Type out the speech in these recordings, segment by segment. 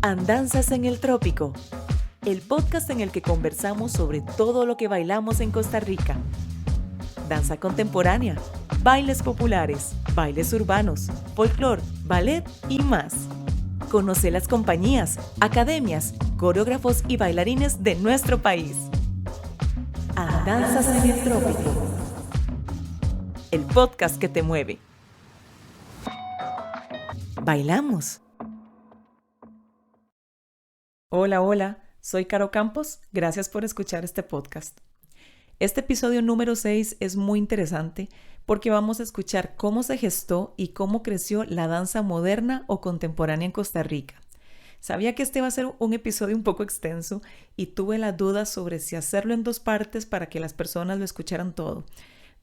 Andanzas en el Trópico, el podcast en el que conversamos sobre todo lo que bailamos en Costa Rica. Danza contemporánea, bailes populares, bailes urbanos, folclor, ballet y más. Conoce las compañías, academias, coreógrafos y bailarines de nuestro país. Andanzas en el Trópico, el podcast que te mueve. Bailamos. Hola, soy Caro Campos, gracias por escuchar este podcast. Este episodio número 6 es muy interesante porque vamos a escuchar cómo se gestó y cómo creció la danza moderna o contemporánea en Costa Rica. Sabía que este va a ser un episodio un poco extenso y tuve la duda sobre si hacerlo en 2 partes para que las personas lo escucharan todo.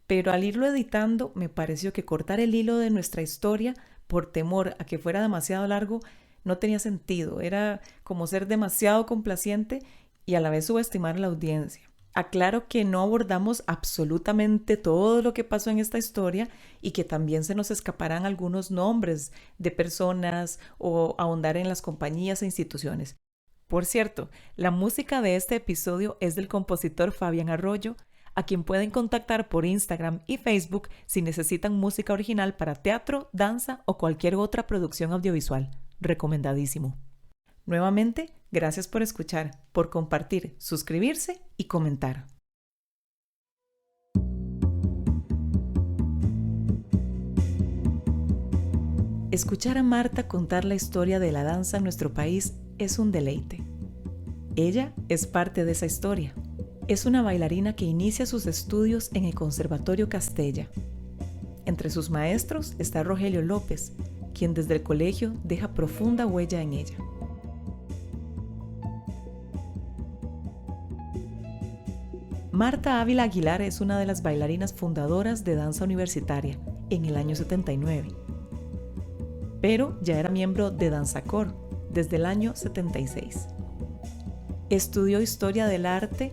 Pero al irlo editando me pareció que cortar el hilo de nuestra historia por temor a que fuera demasiado largo no tenía sentido, era como ser demasiado complaciente y a la vez subestimar a la audiencia. Aclaro que no abordamos absolutamente todo lo que pasó en esta historia y que también se nos escaparán algunos nombres de personas o ahondar en las compañías e instituciones. Por cierto, la música de este episodio es del compositor Fabián Arroyo, a quien pueden contactar por Instagram y Facebook si necesitan música original para teatro, danza o cualquier otra producción audiovisual. Recomendadísimo. Nuevamente, gracias por escuchar, por compartir, suscribirse y comentar. Escuchar a Marta contar la historia de la danza en nuestro país es un deleite. Ella es parte de esa historia. Es una bailarina que inicia sus estudios en el Conservatorio Castella. Entre sus maestros está Rogelio López, quien desde el colegio deja profunda huella en ella. Marta Ávila Aguilar es una de las bailarinas fundadoras de danza universitaria en el año 79, pero ya era miembro de Danzacor desde el año 76. Estudió Historia del Arte,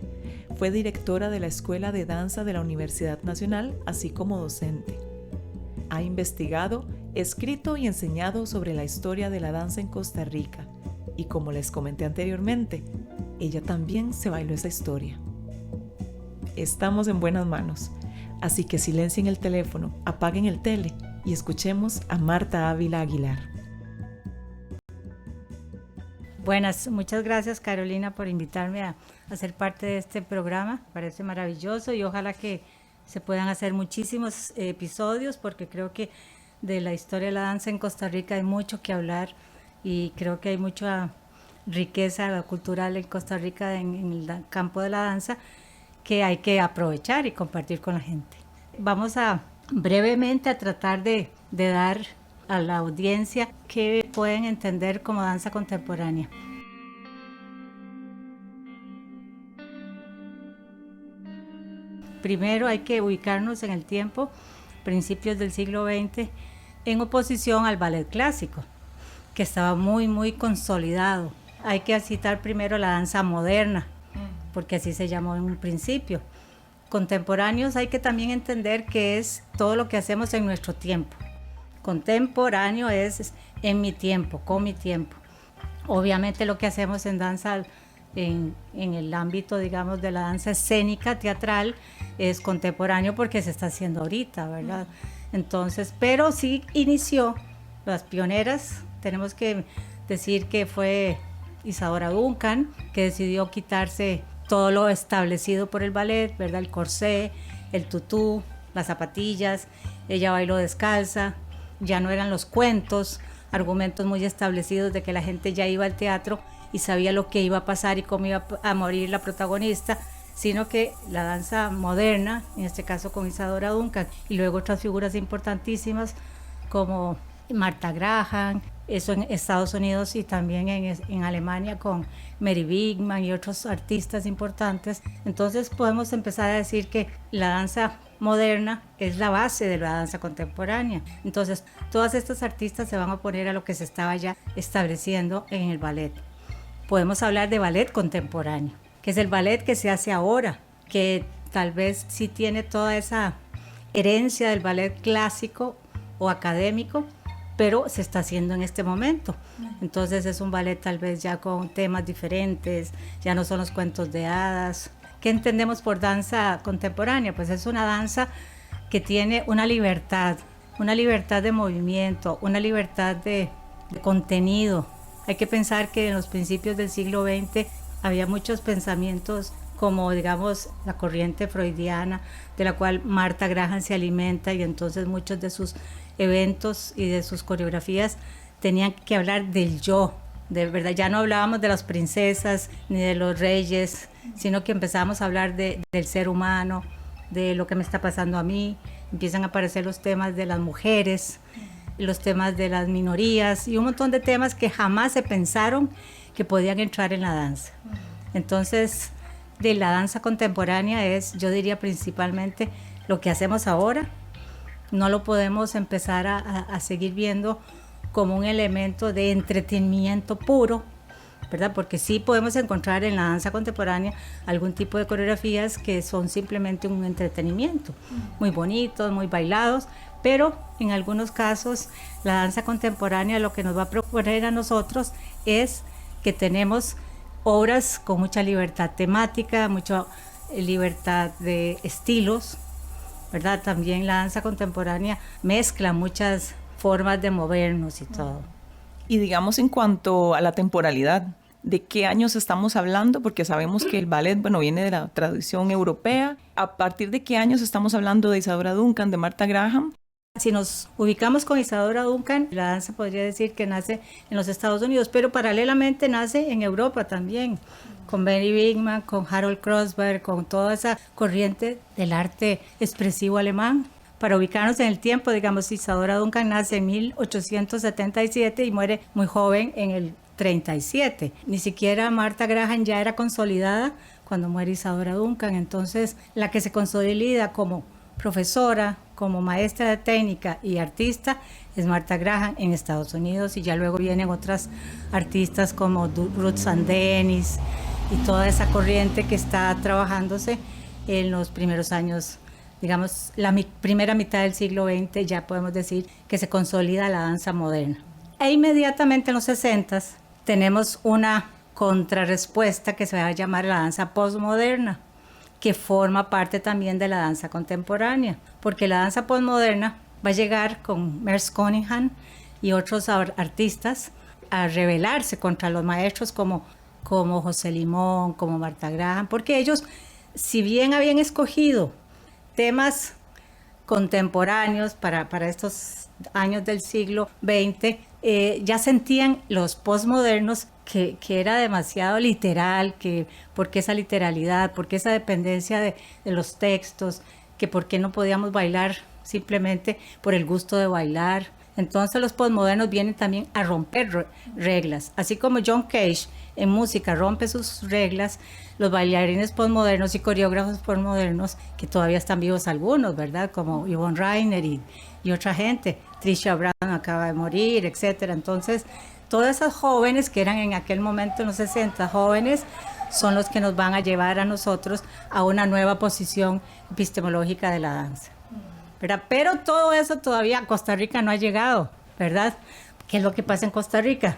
fue directora de la Escuela de Danza de la Universidad Nacional, así como docente. Ha investigado, escrito y enseñado sobre la historia de la danza en Costa Rica y, como les comenté anteriormente, ella también se bailó esa historia. Estamos en buenas manos, así que silencien el teléfono, apaguen el tele y escuchemos a Marta Ávila Aguilar. Buenas, muchas gracias Carolina por invitarme a ser parte de este programa, parece maravilloso y ojalá que se puedan hacer muchísimos episodios porque creo que de la historia de la danza en Costa Rica hay mucho que hablar y creo que hay mucha riqueza cultural en Costa Rica en el campo de la danza que hay que aprovechar y compartir con la gente. Vamos a brevemente a tratar de dar a la audiencia que pueden entender como danza contemporánea. Primero hay que ubicarnos en el tiempo, principios del siglo XX, en oposición al ballet clásico, que estaba muy consolidado. Hay que citar primero la danza moderna, porque así se llamó en un principio. Contemporáneos hay que también entender que es todo lo que hacemos en nuestro tiempo. Contemporáneo es en mi tiempo, con mi tiempo. Obviamente lo que hacemos en danza, en el ámbito, digamos, de la danza escénica, teatral, es contemporáneo porque se está haciendo ahorita, ¿verdad? Entonces, pero sí inició, las pioneras, tenemos que decir que fue Isadora Duncan, que decidió quitarse todo lo establecido por el ballet, ¿verdad? El corsé, el tutú, las zapatillas, ella bailó descalza, ya no eran los cuentos, argumentos muy establecidos de que la gente ya iba al teatro y sabía lo que iba a pasar y cómo iba a morir la protagonista, sino que la danza moderna, en este caso con Isadora Duncan, y luego otras figuras importantísimas como Martha Graham, eso en Estados Unidos y también en Alemania con Mary Wigman y otros artistas importantes. Entonces podemos empezar a decir que la danza moderna es la base de la danza contemporánea. Entonces todas estas artistas se van a oponer a lo que se estaba ya estableciendo en el ballet. Podemos hablar de ballet contemporáneo, que es el ballet que se hace ahora, que tal vez sí tiene toda esa herencia del ballet clásico o académico, pero se está haciendo en este momento. Entonces es un ballet tal vez ya con temas diferentes, ya no son los cuentos de hadas. ¿Qué entendemos por danza contemporánea? Pues es una danza que tiene una libertad de movimiento, una libertad de contenido. Hay que pensar que en los principios del siglo XX había muchos pensamientos como, digamos, la corriente freudiana, de la cual Martha Graham se alimenta, y entonces muchos de sus eventos y de sus coreografías tenían que hablar del yo, de verdad. Ya no hablábamos de las princesas ni de los reyes, sino que empezamos a hablar del ser humano, de lo que me está pasando a mí. Empiezan a aparecer los temas de las mujeres, los temas de las minorías y un montón de temas que jamás se pensaron que podían entrar en la danza. Entonces, de la danza contemporánea es, yo diría, principalmente lo que hacemos ahora. No lo podemos empezar a seguir viendo como un elemento de entretenimiento puro, ¿verdad? Porque sí podemos encontrar en la danza contemporánea algún tipo de coreografías que son simplemente un entretenimiento, muy bonitos, muy bailados, pero en algunos casos la danza contemporánea lo que nos va a proponer a nosotros es que tenemos obras con mucha libertad temática, mucha libertad de estilos, ¿verdad? También la danza contemporánea mezcla muchas formas de movernos y todo. Y digamos, en cuanto a la temporalidad, ¿de qué años estamos hablando? Porque sabemos que el ballet, bueno, viene de la tradición europea. ¿A partir de qué años estamos hablando de Isadora Duncan, de Martha Graham? Si nos ubicamos con Isadora Duncan, la danza podría decir que nace en los Estados Unidos, pero paralelamente nace en Europa también, con Benny Bigman, con Harold Kreuzberg, con toda esa corriente del arte expresivo alemán. Para ubicarnos en el tiempo, digamos, Isadora Duncan nace en 1877 y muere muy joven en el 37. Ni siquiera Martha Graham ya era consolidada cuando muere Isadora Duncan. Entonces, la que se consolida como profesora, como maestra de técnica y artista es Martha Graham en Estados Unidos, y ya luego vienen otras artistas como Ruth Sandenis y toda esa corriente que está trabajándose en los primeros años, digamos, la primera mitad del siglo XX. Ya podemos decir que se consolida la danza moderna. E inmediatamente en los 60s tenemos una contrarrespuesta que se va a llamar la danza postmoderna, que forma parte también de la danza contemporánea, porque la danza postmoderna va a llegar con Merce Cunningham y otros artistas a rebelarse contra los maestros como José Limón, como Martha Graham, porque ellos, si bien habían escogido temas contemporáneos para estos años del siglo XX, ya sentían los postmodernos que era demasiado literal, que por qué esa literalidad, por qué esa dependencia de los textos, que por qué no podíamos bailar simplemente por el gusto de bailar. Entonces los postmodernos vienen también a romper reglas, así como John Cage en música rompe sus reglas. Los bailarines postmodernos y coreógrafos postmodernos, que todavía están vivos algunos, ¿verdad? Como Yvonne Rainer y otra gente. Trisha Brown acaba de morir, etcétera. Entonces, todas esas jóvenes que eran en aquel momento, en los 60, jóvenes, son los que nos van a llevar a nosotros a una nueva posición epistemológica de la danza, ¿verdad? Pero todo eso todavía a Costa Rica no ha llegado, ¿verdad? ¿Qué es lo que pasa en Costa Rica?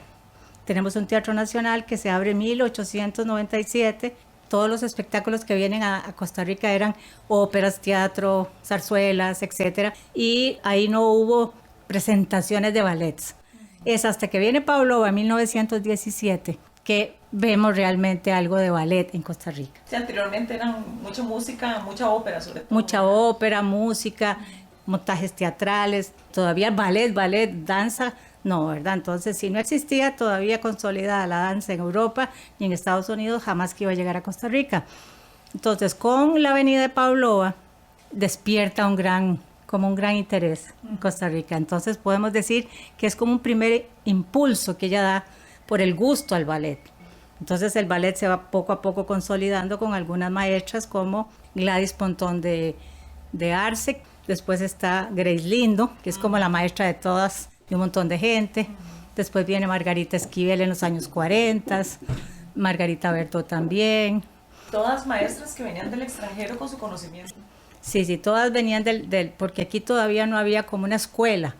Tenemos un teatro nacional que se abre en 1897. Todos los espectáculos que vienen a Costa Rica eran óperas, teatro, zarzuelas, etcétera. Y ahí no hubo presentaciones de ballets. Es hasta que viene Pavlova en 1917 que vemos realmente algo de ballet en Costa Rica. Sí, anteriormente eran mucha música, mucha ópera sobre todo. Mucha ópera, música, montajes teatrales, todavía ballet, danza, no, ¿verdad? Entonces, si no existía todavía consolidada la danza en Europa ni en Estados Unidos, jamás que iba a llegar a Costa Rica. Entonces, con la venida de Pavlova, despierta un gran interés en Costa Rica. Entonces, podemos decir que es como un primer impulso que ella da por el gusto al ballet. Entonces, el ballet se va poco a poco consolidando con algunas maestras como Gladys Pontón de Arce. Después está Grace Lindo, que es como la maestra de todas, de un montón de gente. Después viene Margarita Esquivel en los años 40, Margarita Berto también. Todas maestras que venían del extranjero con su conocimiento. Sí, todas venían porque aquí todavía no había como una escuela,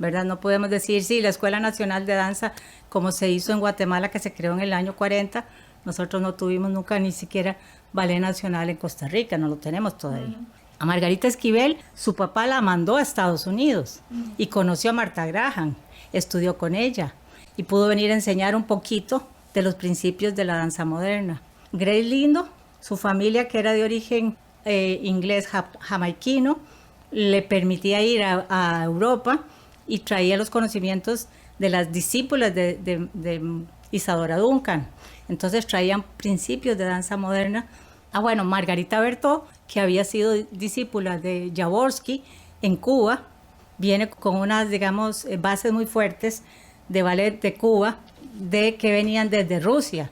¿verdad? No podemos decir, sí, la Escuela Nacional de Danza, como se hizo en Guatemala, que se creó en el año 40, nosotros no tuvimos nunca ni siquiera ballet nacional en Costa Rica, no lo tenemos todavía. A Margarita Esquivel, su papá la mandó a Estados Unidos y conoció a Martha Graham, estudió con ella y pudo venir a enseñar un poquito de los principios de la danza moderna. Grace Lindo, su familia, que era de origen inglés jamaiquino, le permitía ir a Europa y traía los conocimientos de las discípulas de Isadora Duncan. Entonces traían principios de danza moderna. Bueno, Margarita Bertó, que había sido discípula de Jaworski en Cuba, viene con unas, digamos, bases muy fuertes de ballet de Cuba, que venían desde Rusia.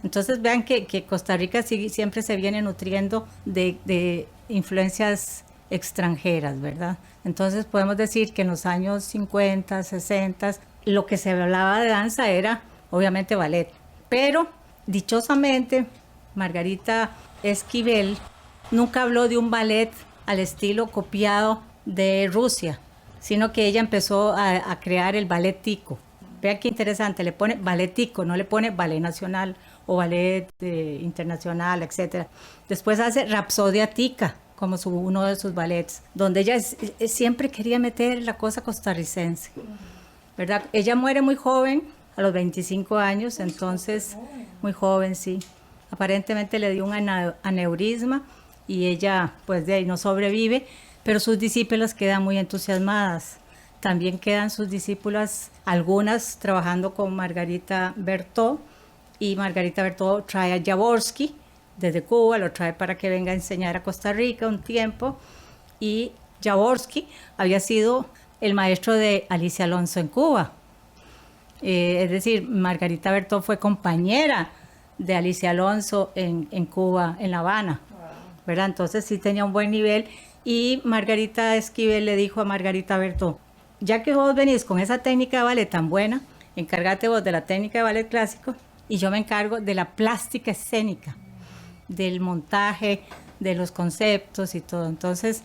Entonces vean que Costa Rica siempre se viene nutriendo de influencias extranjeras, ¿verdad? Entonces podemos decir que en los años 50, 60, lo que se hablaba de danza era obviamente ballet. Pero dichosamente, Margarita Esquivel nunca habló de un ballet al estilo copiado de Rusia, sino que ella empezó a crear el ballet tico. Vean qué interesante, le pone ballet tico, no le pone ballet nacional o ballet internacional, etc. Después hace Rapsodia Tica, como uno de sus ballets, donde ella siempre quería meter la cosa costarricense, ¿verdad? Ella muere muy joven, a los 25 años, entonces, muy joven, sí. Aparentemente le dio un aneurisma y ella, pues, de ahí no sobrevive, pero sus discípulas quedan muy entusiasmadas. También quedan sus discípulas, algunas trabajando con Margarita Bertó, y Margarita Bertó trae a Jaworski desde Cuba, lo trae para que venga a enseñar a Costa Rica un tiempo, y Jaworski había sido el maestro de Alicia Alonso en Cuba. Es decir, Margarita Bertó fue compañera de Alicia Alonso en Cuba, en La Habana, ¿verdad? Entonces sí tenía un buen nivel, y Margarita Esquivel le dijo a Margarita Bertó: ya que vos venís con esa técnica de ballet tan buena, encárgate vos de la técnica de ballet clásico y yo me encargo de la plástica escénica, del montaje, de los conceptos y todo. Entonces,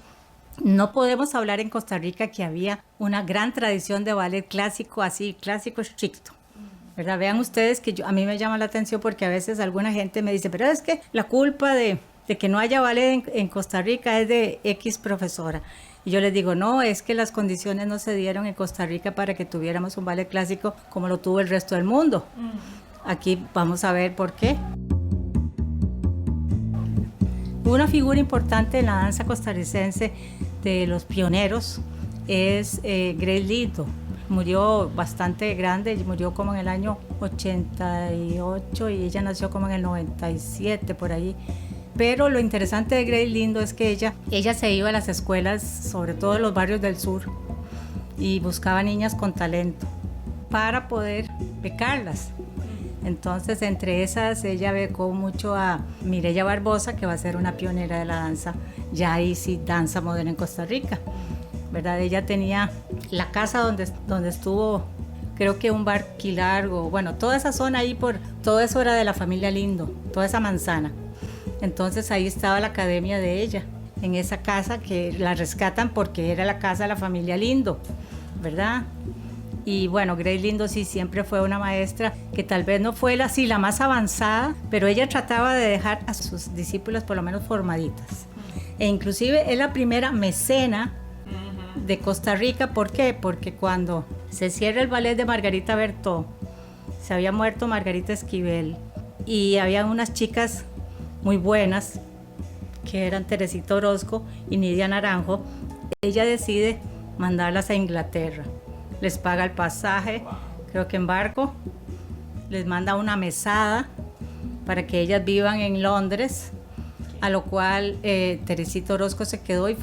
no podemos hablar en Costa Rica que había una gran tradición de ballet clásico, así, clásico estricto, ¿verdad? Vean ustedes que a mí me llama la atención porque a veces alguna gente me dice, pero es que la culpa de que no haya ballet en Costa Rica es de X profesora. Y yo les digo, no, es que las condiciones no se dieron en Costa Rica para que tuviéramos un ballet clásico como lo tuvo el resto del mundo. Aquí vamos a ver por qué. Una figura importante en la danza costarricense de los pioneros es Grace Lindo. Murió bastante grande, murió como en el año 88 y ella nació como en el 97, por ahí. Pero lo interesante de Grace Lindo es que ella se iba a las escuelas, sobre todo en los barrios del sur, y buscaba niñas con talento para poder becarlas. Entonces, entre esas, ella becó mucho a Mireya Barbosa, que va a ser una pionera de la danza, ya ahí sí, danza moderna en Costa Rica, ¿verdad? Ella tenía la casa donde estuvo, creo que un bar Quilargo, bueno, toda esa zona ahí, todo eso era de la familia Lindo, toda esa manzana. Entonces, ahí estaba la academia de ella, en esa casa que la rescatan porque era la casa de la familia Lindo, ¿verdad? Y bueno, Grace Lindo sí siempre fue una maestra que tal vez no fue la más avanzada, pero ella trataba de dejar a sus discípulas por lo menos formaditas. E inclusive es la primera mecena de Costa Rica. ¿Por qué? Porque cuando se cierra el ballet de Margarita Bertó, se había muerto Margarita Esquivel y había unas chicas muy buenas que eran Teresita Orozco y Nidia Naranjo. Ella decide mandarlas a Inglaterra. Les paga el pasaje, creo que en barco, les manda una mesada para que ellas vivan en Londres, a lo cual Teresita Orozco se quedó y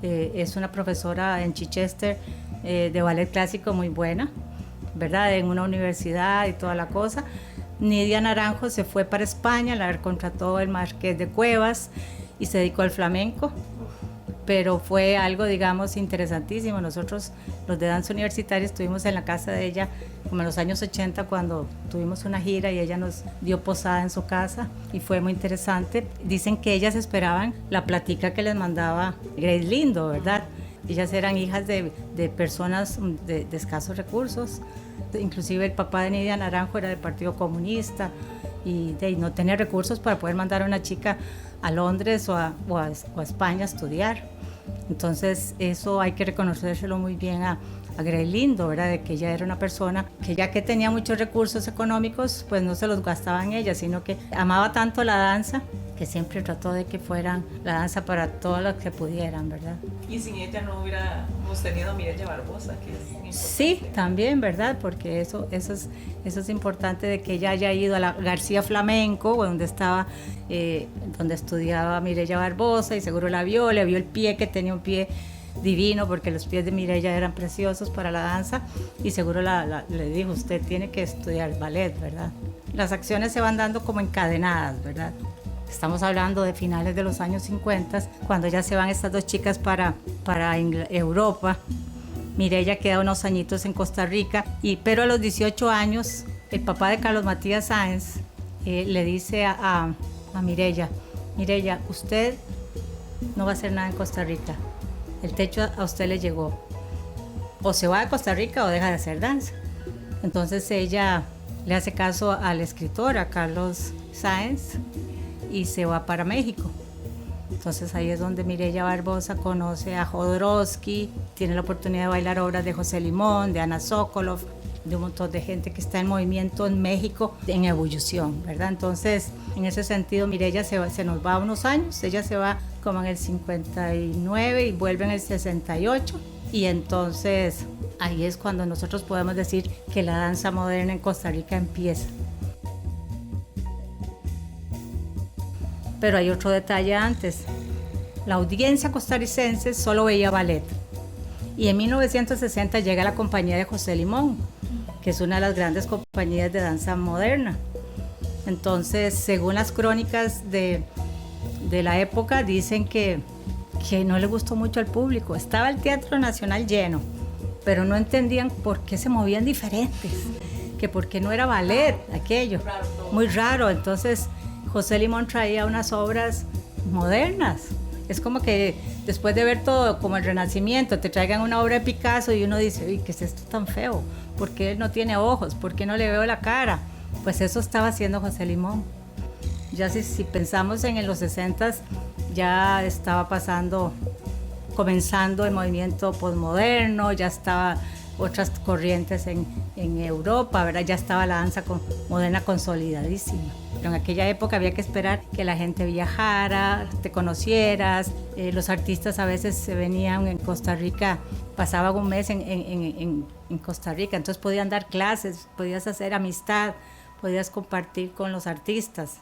es una profesora en Chichester de ballet clásico muy buena, ¿verdad? En una universidad y toda la cosa. Nidia Naranjo se fue para España, la contrató el Marqués de Cuevas y se dedicó al flamenco. Pero fue algo, digamos, interesantísimo. Nosotros, los de danza universitaria, estuvimos en la casa de ella como en los años 80 cuando tuvimos una gira y ella nos dio posada en su casa y fue muy interesante. Dicen que ellas esperaban la platica que les mandaba Grace Lindo, ¿verdad? Ellas eran hijas de personas de escasos recursos. Inclusive el papá de Nidia Naranjo era del Partido Comunista y no tenía recursos para poder mandar a una chica a Londres o a España a estudiar. Entonces eso hay que reconocérselo muy bien a Grace Lindo, ¿verdad? De que ella era una persona que ya que tenía muchos recursos económicos, pues no se los gastaba en ella, sino que amaba tanto la danza que siempre trató de que fueran la danza para todos los que pudieran, ¿verdad? Y sin ella no hubiéramos tenido a Mireya Barbosa, que es importante. Sí, también, ¿verdad? Porque eso es importante de que ella haya ido a la García Flamenco, donde estaba, donde estudiaba Mireya Barbosa, y seguro la vio, le vio el pie, que tenía un pie divino, porque los pies de Mireya eran preciosos para la danza, y seguro le dijo, usted tiene que estudiar ballet, ¿verdad? Las acciones se van dando como encadenadas, ¿verdad? Estamos hablando de finales de los años 50, cuando ya se van estas dos chicas para Europa. Mireya queda unos añitos en Costa Rica, pero a los 18 años, el papá de Carlos Matías Sáenz le dice a Mireya, usted no va a hacer nada en Costa Rica, el techo a usted le llegó, o se va a Costa Rica o deja de hacer danza. Entonces ella le hace caso al escritor, a Carlos Sáenz, y se va para México. Entonces ahí es donde Mireya Barbosa conoce a Jodorowsky, tiene la oportunidad de bailar obras de José Limón, de Ana Sokolov, de un montón de gente que está en movimiento en México, en ebullición, ¿verdad? Entonces, en ese sentido, Mireya se nos va unos años, ella se va como en el 59 y vuelve en el 68, y entonces ahí es cuando nosotros podemos decir que la danza moderna en Costa Rica empieza. Pero hay otro detalle antes. La audiencia costarricense solo veía ballet. Y en 1960 llega la compañía de José Limón, que es una de las grandes compañías de danza moderna. Entonces, según las crónicas de la época, dicen que no le gustó mucho al público. Estaba el Teatro Nacional lleno, pero no entendían por qué se movían diferentes, que por qué no era ballet aquello. Muy raro. Entonces, José Limón traía unas obras modernas. Es como que después de ver todo, como el Renacimiento, te traigan una obra de Picasso y uno dice, uy, ¿qué es esto tan feo? ¿Por qué él no tiene ojos? ¿Por qué no le veo la cara? Pues eso estaba haciendo José Limón. Ya si pensamos en los 60, ya estaba comenzando el movimiento posmoderno, ya estaba otras corrientes en Europa, ¿verdad? Ya estaba la danza moderna consolidadísima. Pero en aquella época había que esperar que la gente viajara, te conocieras. Los artistas a veces se venían en Costa Rica, pasaban un mes en Costa Rica, entonces podían dar clases, podías hacer amistad, podías compartir con los artistas.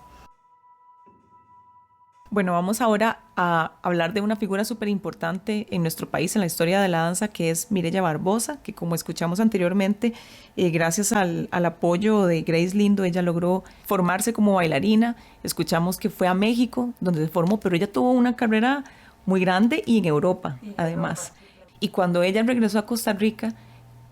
Bueno, vamos ahora a hablar de una figura súper importante en nuestro país, en la historia de la danza, que es Mireya Barbosa, que como escuchamos anteriormente, gracias al apoyo de Grace Lindo, ella logró formarse como bailarina. Escuchamos que fue a México, donde se formó, pero ella tuvo una carrera muy grande y en Europa, además. Y cuando ella regresó a Costa Rica,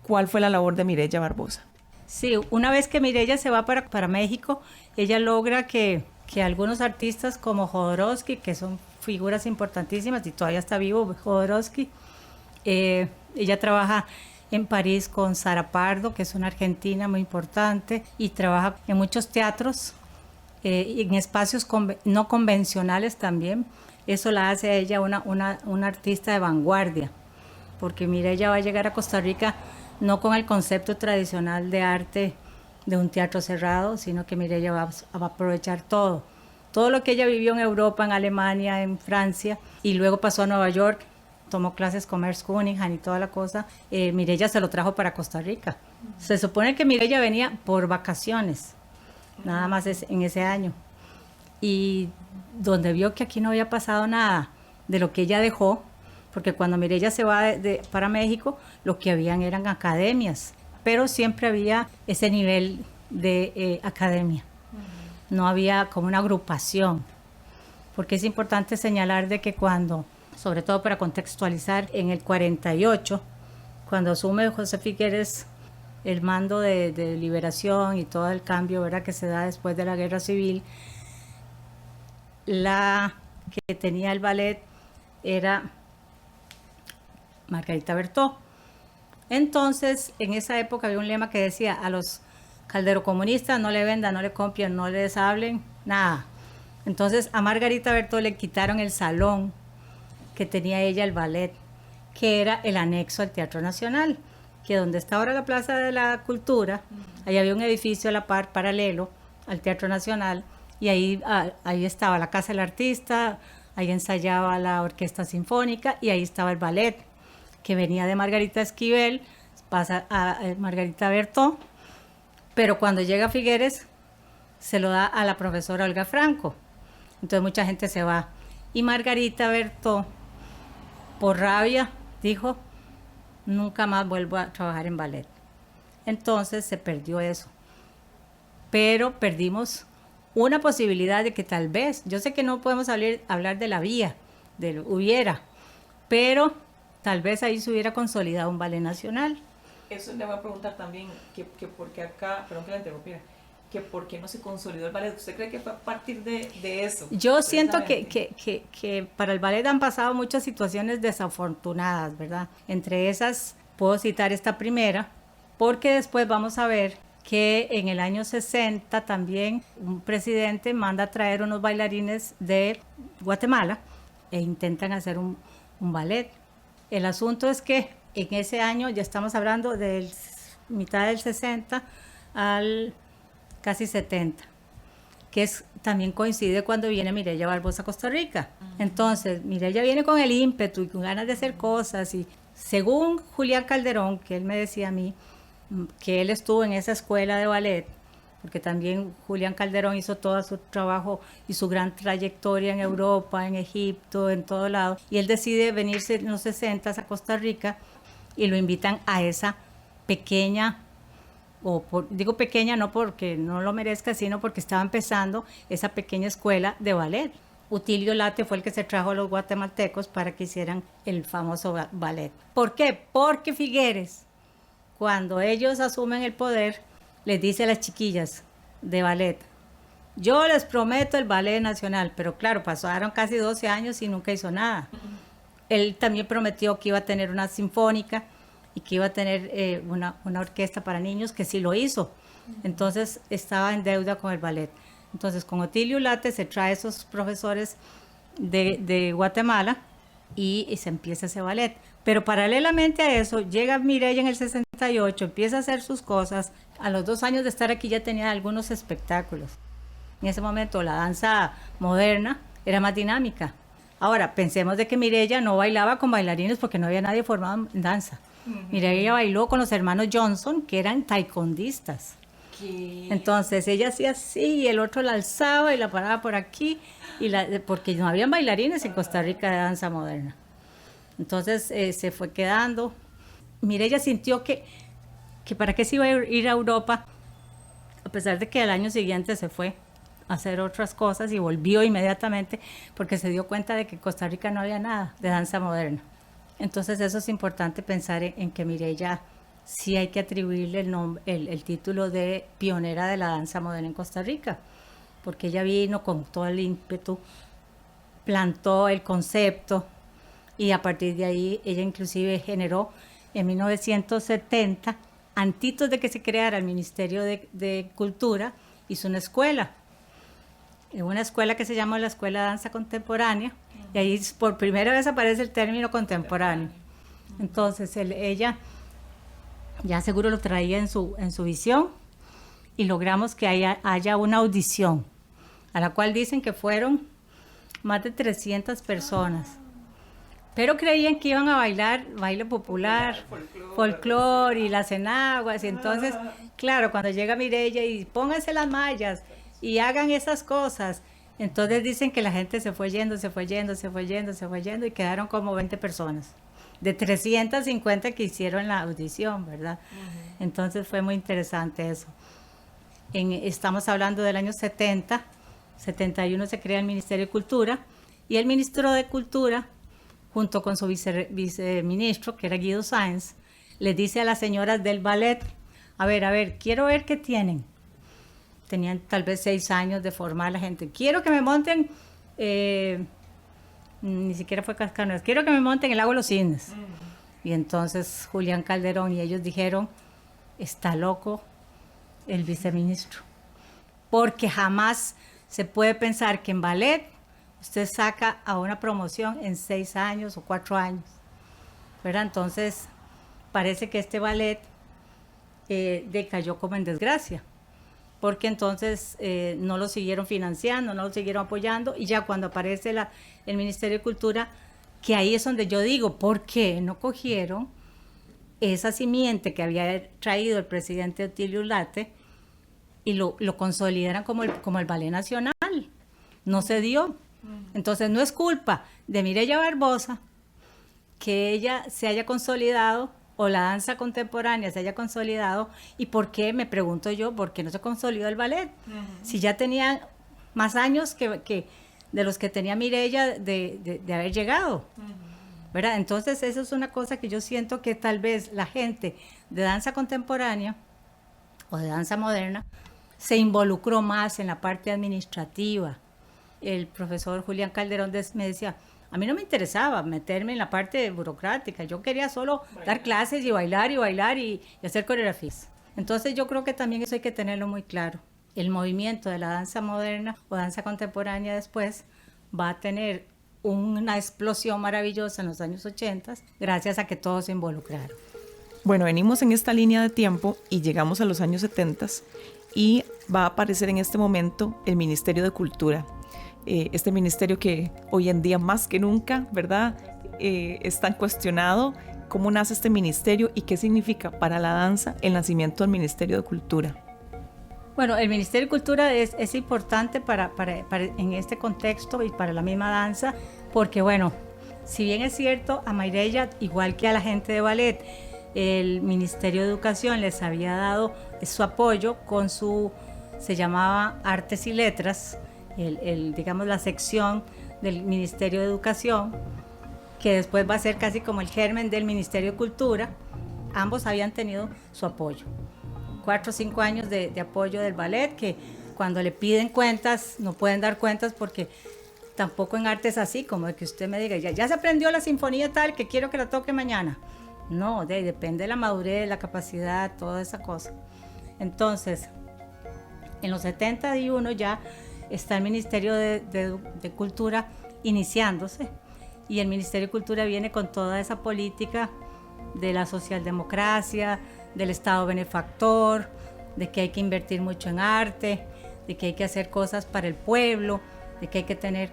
¿cuál fue la labor de Mireya Barbosa? Sí, una vez que Mireya se va para México, ella logra que algunos artistas como Jodorowsky, que son figuras importantísimas y todavía está vivo Jodorowsky, ella trabaja en París con Sara Pardo, que es una argentina muy importante, y trabaja en muchos teatros, en espacios no convencionales también. Eso la hace a ella una artista de vanguardia, porque Mireya va a llegar a Costa Rica no con el concepto tradicional de arte de un teatro cerrado, sino que Mireya va a aprovechar todo lo que ella vivió en Europa, en Alemania, en Francia, y luego pasó a Nueva York, tomó clases con Merce Cunningham y toda la cosa. Mireya se lo trajo para Costa Rica. Se supone que Mireya venía por vacaciones, nada más en ese año, y donde vio que aquí no había pasado nada de lo que ella dejó, porque cuando Mireya se va para México, lo que habían eran academias, pero siempre había ese nivel de academia. No había como una agrupación, porque es importante señalar de que cuando, sobre todo para contextualizar, en el 48, cuando asume José Figueres el mando de liberación y todo el cambio, ¿verdad?, que se da después de la guerra civil, la que tenía el ballet era Margarita Bertó. Entonces, en esa época había un lema que decía, a los calderocomunistas no le vendan, no le compren, no les hablen, nada. Entonces, a Margarita Bertó le quitaron el salón que tenía ella, el ballet, que era el anexo al Teatro Nacional, que donde está ahora la Plaza de la Cultura, ahí había un edificio a la par, paralelo al Teatro Nacional, y ahí estaba la Casa del Artista, ahí ensayaba la Orquesta Sinfónica, y ahí estaba el ballet, que venía de Margarita Esquivel, pasa a Margarita Bertó, pero cuando llega Figueres, se lo da a la profesora Olga Franco. Entonces mucha gente se va. Y Margarita Bertó, por rabia, dijo, nunca más vuelvo a trabajar en ballet. Entonces se perdió eso. Pero perdimos una posibilidad de que tal vez, yo sé que no podemos hablar de la vía, del hubiera, pero tal vez ahí se hubiera consolidado un ballet nacional. Eso le voy a preguntar también, que por qué acá, perdón que la interrumpiera, que por qué no se consolidó el ballet. ¿Usted cree que fue a partir de eso? Yo siento que para el ballet han pasado muchas situaciones desafortunadas, ¿verdad? Entre esas puedo citar esta primera, porque después vamos a ver que en el año 60 también un presidente manda a traer unos bailarines de Guatemala e intentan hacer un ballet. El asunto es que en ese año, ya estamos hablando de mitad del 60 al casi 70, que también coincide cuando viene Mireya Barbosa a Costa Rica. Entonces, Mireya viene con el ímpetu y con ganas de hacer cosas, y según Julián Calderón, que él me decía a mí, que él estuvo en esa escuela de ballet, porque también Julián Calderón hizo todo su trabajo y su gran trayectoria en Europa, en Egipto, en todo lado, y él decide venirse en los 60 a Costa Rica, y lo invitan a esa pequeña, digo pequeña no porque no lo merezca, sino porque estaba empezando esa pequeña escuela de ballet. Utilio Late fue el que se trajo a los guatemaltecos para que hicieran el famoso ballet. ¿Por qué? Porque Figueres, cuando ellos asumen el poder, les dice a las chiquillas de ballet, yo les prometo el ballet nacional, pero claro, pasaron casi 12 años y nunca hizo nada. Él también prometió que iba a tener una sinfónica y que iba a tener una orquesta para niños, que sí lo hizo. Entonces estaba en deuda con el ballet. Entonces con Otilio Late se trae esos profesores de Guatemala y se empieza ese ballet. Pero paralelamente a eso, llega Mireya en el 68, empieza a hacer sus cosas. A los 2 años de estar aquí ya tenía algunos espectáculos. En ese momento la danza moderna era más dinámica. Ahora, pensemos de que Mireya no bailaba con bailarines porque no había nadie formado en danza. Mireya bailó con los hermanos Johnson, que eran taekwondistas. ¿Qué? Entonces ella hacía así y el otro la alzaba y la paraba por aquí, porque no habían bailarines en Costa Rica de danza moderna. Entonces se fue quedando. Mireya sintió que para qué se iba a ir a Europa, a pesar de que al año siguiente se fue a hacer otras cosas y volvió inmediatamente porque se dio cuenta de que en Costa Rica no había nada de danza moderna. Entonces eso es importante pensar en que Mireya sí hay que atribuirle el título de pionera de la danza moderna en Costa Rica, porque ella vino con todo el ímpetu, plantó el concepto y a partir de ahí ella inclusive generó en 1970, antitos de que se creara el Ministerio de Cultura, hizo una escuela que se llama la Escuela de Danza Contemporánea, y ahí por primera vez aparece el término contemporáneo. Entonces ella ya seguro lo traía en su visión, y logramos que haya una audición, a la cual dicen que fueron más de 300 personas, pero creían que iban a bailar baile popular, folclore y las enaguas, y entonces, claro, cuando llega Mireya y pónganse las mallas y hagan esas cosas, entonces dicen que la gente se fue yendo y quedaron como 20 personas de 350 que hicieron la audición, ¿verdad? Entonces fue muy interesante eso. Estamos hablando del año 70, 71 se crea el Ministerio de Cultura, y el Ministro de Cultura, junto con su viceministro, que era Guido Sáenz, les dice a las señoras del ballet, a ver, quiero ver qué tienen. Tenían tal vez 6 años de formar a la gente. Quiero que me monten, ni siquiera fue Cascanueces, quiero que me monten el Lago de los Cisnes. Y entonces Julián Calderón y ellos dijeron, está loco el viceministro, porque jamás se puede pensar que en ballet usted saca a una promoción en 6 años o 4 años, ¿verdad? Entonces parece que este ballet decayó como en desgracia, porque entonces no lo siguieron financiando, no lo siguieron apoyando, y ya cuando aparece el Ministerio de Cultura, que ahí es donde yo digo, ¿por qué no cogieron esa simiente que había traído el presidente Otilio Ulate y lo consolidaran como el Ballet Nacional? No se dio. Entonces no es culpa de Mireya Barbosa que ella se haya consolidado, o la danza contemporánea se haya consolidado. ¿Y por qué? Me pregunto yo, ¿por qué no se consolidó el ballet? Si ya tenía más años que de los que tenía Mireya de haber llegado, ¿verdad? Entonces eso es una cosa que yo siento que tal vez la gente de danza contemporánea o de danza moderna se involucró más en la parte administrativa. El profesor Julián Calderón me decía, a mí no me interesaba meterme en la parte burocrática, yo quería solo dar clases y bailar y hacer coreografías. Entonces yo creo que también eso hay que tenerlo muy claro. El movimiento de la danza moderna o danza contemporánea después va a tener una explosión maravillosa en los años 80 gracias a que todos se involucraron. Bueno, venimos en esta línea de tiempo y llegamos a los años 70 y va a aparecer en este momento el Ministerio de Cultura. Este ministerio que hoy en día más que nunca, ¿verdad? Es tan cuestionado. ¿Cómo nace este ministerio y qué significa para la danza el nacimiento del Ministerio de Cultura? Bueno, el Ministerio de Cultura es importante para en este contexto y para la misma danza, porque bueno, si bien es cierto, a Mireya, igual que a la gente de ballet, el Ministerio de Educación les había dado su apoyo con se llamaba Artes y Letras, digamos la sección del Ministerio de Educación, que después va a ser casi como el germen del Ministerio de Cultura. Ambos habían tenido su apoyo. 4 o 5 años de apoyo del ballet, que cuando le piden cuentas no pueden dar cuentas, porque tampoco en arte es así, como de que usted me diga, ya se aprendió la sinfonía tal que quiero que la toque mañana. No, depende de la madurez, la capacidad, toda esa cosa. Entonces, en los 71 ya está el Ministerio de Cultura iniciándose, y el Ministerio de Cultura viene con toda esa política de la socialdemocracia, del Estado benefactor, de que hay que invertir mucho en arte, de que hay que hacer cosas para el pueblo, de que hay que tener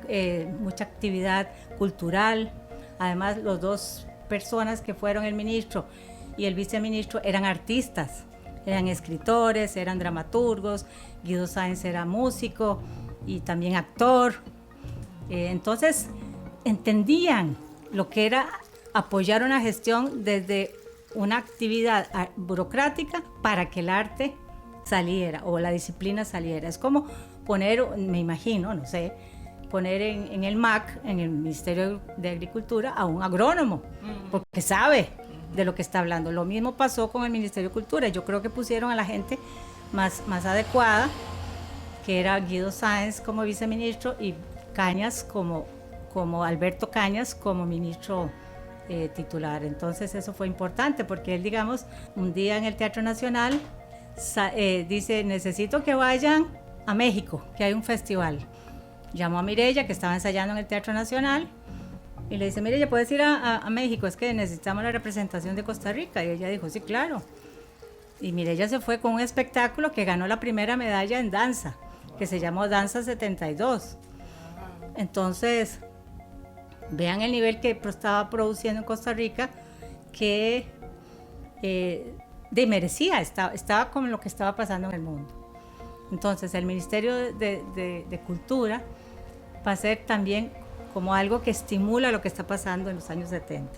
mucha actividad cultural. Además, los dos personas que fueron el ministro y el viceministro eran artistas, eran escritores, eran dramaturgos. Guido Sáenz era músico y también actor. Entonces entendían lo que era apoyar una gestión desde una actividad burocrática para que el arte saliera o la disciplina saliera. Es como poner, me imagino, no sé, poner en el MAC, en el Ministerio de Agricultura, a un agrónomo, porque sabe de lo que está hablando. Lo mismo pasó con el Ministerio de Cultura. Yo creo que pusieron a la gente más adecuada, que era Guido Sáenz como viceministro y Cañas como Alberto Cañas como ministro titular. Entonces eso fue importante, porque él, digamos, un día en el Teatro Nacional dice, necesito que vayan a México, que hay un festival. Llamó a Mireya, que estaba ensayando en el Teatro Nacional, y le dice, Mireya, ¿puedes ir a México? Es que necesitamos la representación de Costa Rica. Y ella dijo, sí, claro. Y Mireya se fue con un espectáculo que ganó la primera medalla en danza, que se llamó Danza 72. Entonces, vean el nivel que estaba produciendo en Costa Rica, que merecía, estaba con lo que estaba pasando en el mundo. Entonces, el Ministerio de Cultura va a ser también como algo que estimula lo que está pasando en los años 70.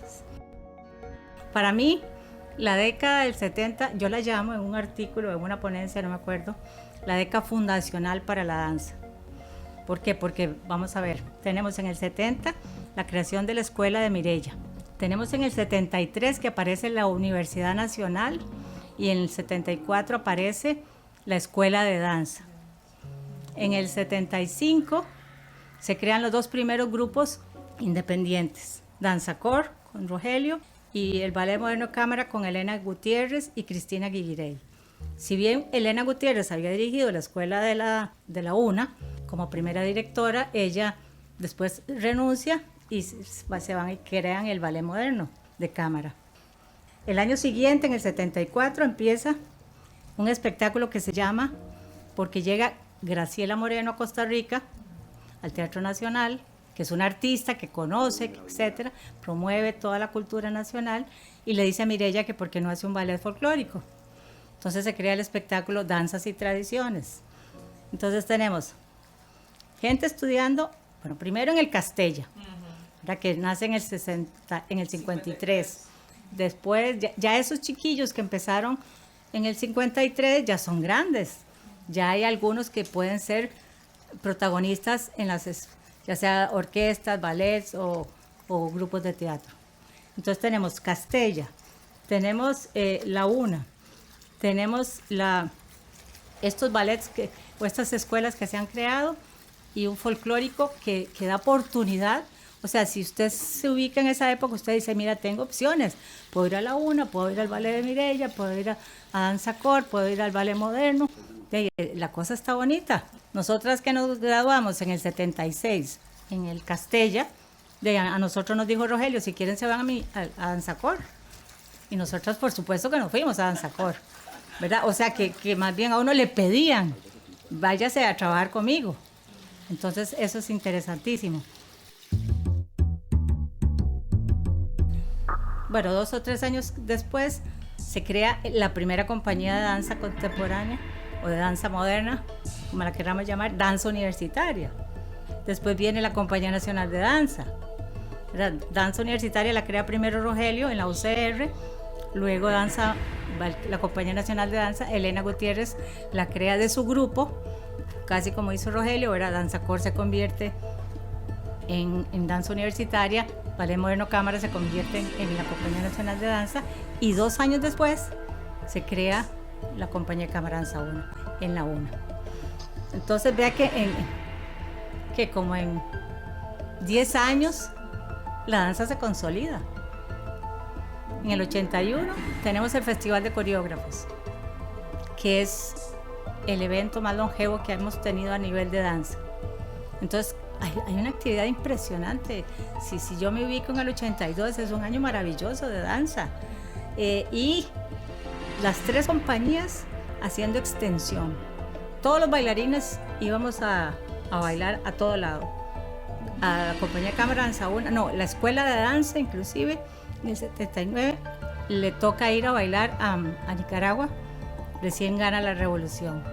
Para mí, la década del 70, yo la llamo en un artículo, en una ponencia, no me acuerdo, la década fundacional para la danza. ¿Por qué? Porque, vamos a ver, tenemos en el 70 la creación de la Escuela de Mireya. Tenemos en el 73 que aparece la Universidad Nacional, y en el 74 aparece la Escuela de Danza. En el 75 se crean los dos primeros grupos independientes, Danza Core con Rogelio y el Ballet Moderno de Cámara con Elena Gutiérrez y Cristina Guiguirey. Si bien Elena Gutiérrez había dirigido la escuela de la UNA como primera directora, ella después renuncia y se van y crean el Ballet Moderno de Cámara. El año siguiente, en el 74, empieza un espectáculo que se llama Porque llega Graciela Moreno a Costa Rica, al Teatro Nacional, que es una artista que conoce, etcétera, promueve toda la cultura nacional, y le dice a Mireya que por qué no hace un ballet folclórico. Entonces se crea el espectáculo Danzas y Tradiciones. Entonces tenemos gente estudiando, bueno, primero en el Castella, que nace en el 53. Después, ya esos chiquillos que empezaron en el 53 ya son grandes. Ya hay algunos que pueden ser protagonistas en ya sea orquestas, ballets o grupos de teatro. Entonces tenemos Castella, tenemos la UNA, tenemos estos ballets o estas escuelas que se han creado, y un folclórico que da oportunidad. O sea, si usted se ubica en esa época, usted dice, mira, tengo opciones. Puedo ir a la UNA, puedo ir al ballet de Mireya, puedo ir a Danza Cor, puedo ir al ballet moderno. La cosa está bonita. Nosotras que nos graduamos en el 76 en el Castella, a nosotros nos dijo Rogelio, si quieren se van a Danza Cor. Y nosotras, por supuesto que nos fuimos a Danza Cor, ¿verdad? O sea, que más bien a uno le pedían, váyase a trabajar conmigo. Entonces, eso es interesantísimo. Bueno, 2 o 3 años después se crea la primera compañía de danza contemporánea o de danza moderna, como la queramos llamar, danza universitaria. Después viene la Compañía Nacional de Danza. La danza universitaria la crea primero Rogelio en la UCR, luego la Compañía Nacional de Danza, Elena Gutiérrez la crea de su grupo, casi como hizo Rogelio. Ahora Danza Cor se convierte en danza universitaria, Ballet Moderno Cámara se convierte en la Compañía Nacional de Danza, y 2 años después se crea la Compañía de Cámara Danza 1 en la UNA. Entonces vea que como en 10 años la danza se consolida. En el 81 tenemos el Festival de Coreógrafos, que es el evento más longevo que hemos tenido a nivel de danza. Entonces hay una actividad impresionante. Si yo me ubico en el 82, es un año maravilloso de danza. Y las 3 compañías haciendo extensión. Todos los bailarines íbamos a bailar a todo lado. A la Compañía de Cámara Danza 1, no, la Escuela de Danza inclusive, en el 79 le toca ir a bailar a Nicaragua, recién gana la revolución.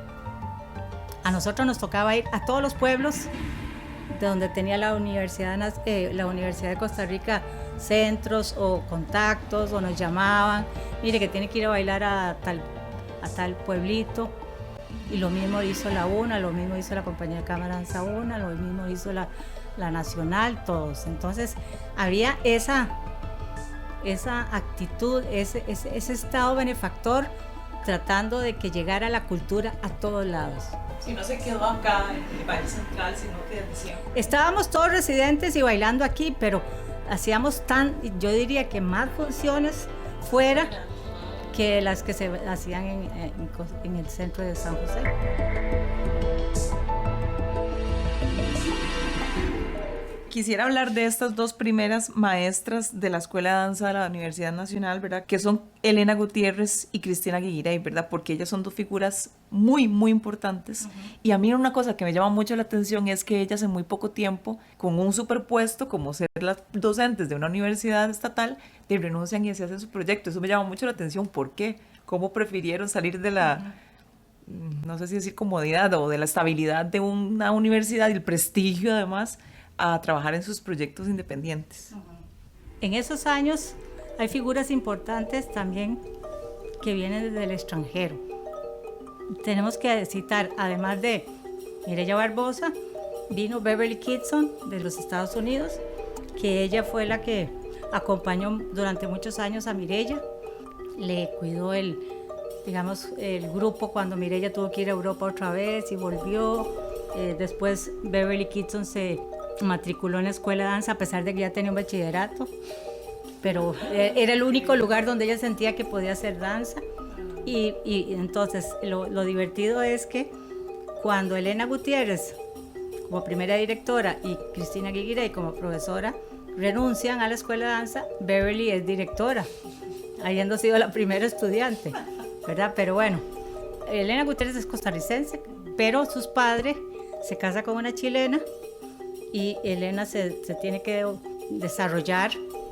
A nosotros nos tocaba ir a todos los pueblos de donde tenía la Universidad de Costa Rica centros o contactos, o nos llamaban, mire que tiene que ir a bailar a tal pueblito. Y lo mismo hizo la UNA, lo mismo hizo la Compañía de Cámara Danza 1, lo mismo hizo la Nacional, todos. Entonces había esa actitud, ese estado benefactor, tratando de que llegara la cultura a todos lados. Si no se quedó acá en el Valle Central, sino que decía. Estábamos todos residentes y bailando aquí, pero hacíamos yo diría que más funciones fuera que las que se hacían en el centro de San José. Quisiera hablar de estas 2 primeras maestras de la Escuela de Danza de la Universidad Nacional, ¿verdad? Que son Elena Gutiérrez y Cristina Guiguirey, ¿verdad? Porque ellas son 2 figuras muy, muy importantes. Y a mí una cosa que me llama mucho la atención es que ellas en muy poco tiempo, con un superpuesto como ser las docentes de una universidad estatal, renuncian y se hacen su proyecto. Eso me llama mucho la atención. ¿Por qué? ¿Cómo prefirieron salir de la, no sé si decir comodidad, o de la estabilidad de una universidad y el prestigio además, a trabajar en sus proyectos independientes? En esos años hay figuras importantes también que vienen desde el extranjero. Tenemos que citar, además de Mireya Barbosa, vino Beverly Kitson de los Estados Unidos, que ella fue la que acompañó durante muchos años a Mireya, le cuidó el grupo cuando Mireya tuvo que ir a Europa otra vez y volvió. Después Beverly Kitson se matriculó en la escuela de danza a pesar de que ya tenía un bachillerato, pero era el único lugar donde ella sentía que podía hacer danza. Y entonces lo divertido es que cuando Elena Gutiérrez, como primera directora, y Cristina Guiguirey como profesora, renuncian a la escuela de danza, Beverly es directora, habiendo sido la primera estudiante, ¿verdad? Pero bueno, Elena Gutiérrez es costarricense, pero sus padres se casa con una chilena y Elena se tiene que desarrollar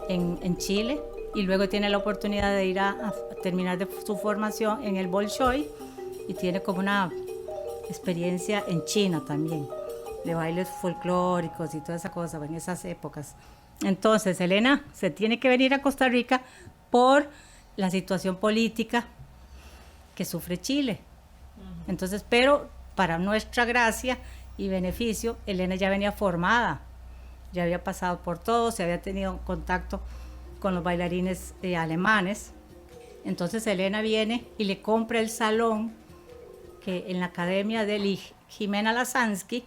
en Chile y luego tiene la oportunidad de ir a terminar de su formación en el Bolshoi y tiene como una experiencia en China también, de bailes folclóricos y toda esa cosa en esas épocas. Entonces Elena se tiene que venir a Costa Rica por la situación política que sufre Chile. Entonces, pero para nuestra gracia y beneficio, Elena ya venía formada, ya había pasado por todo, se había tenido contacto con los bailarines alemanes. Entonces Elena viene y le compra el salón que en la academia de Jimena Lasansky,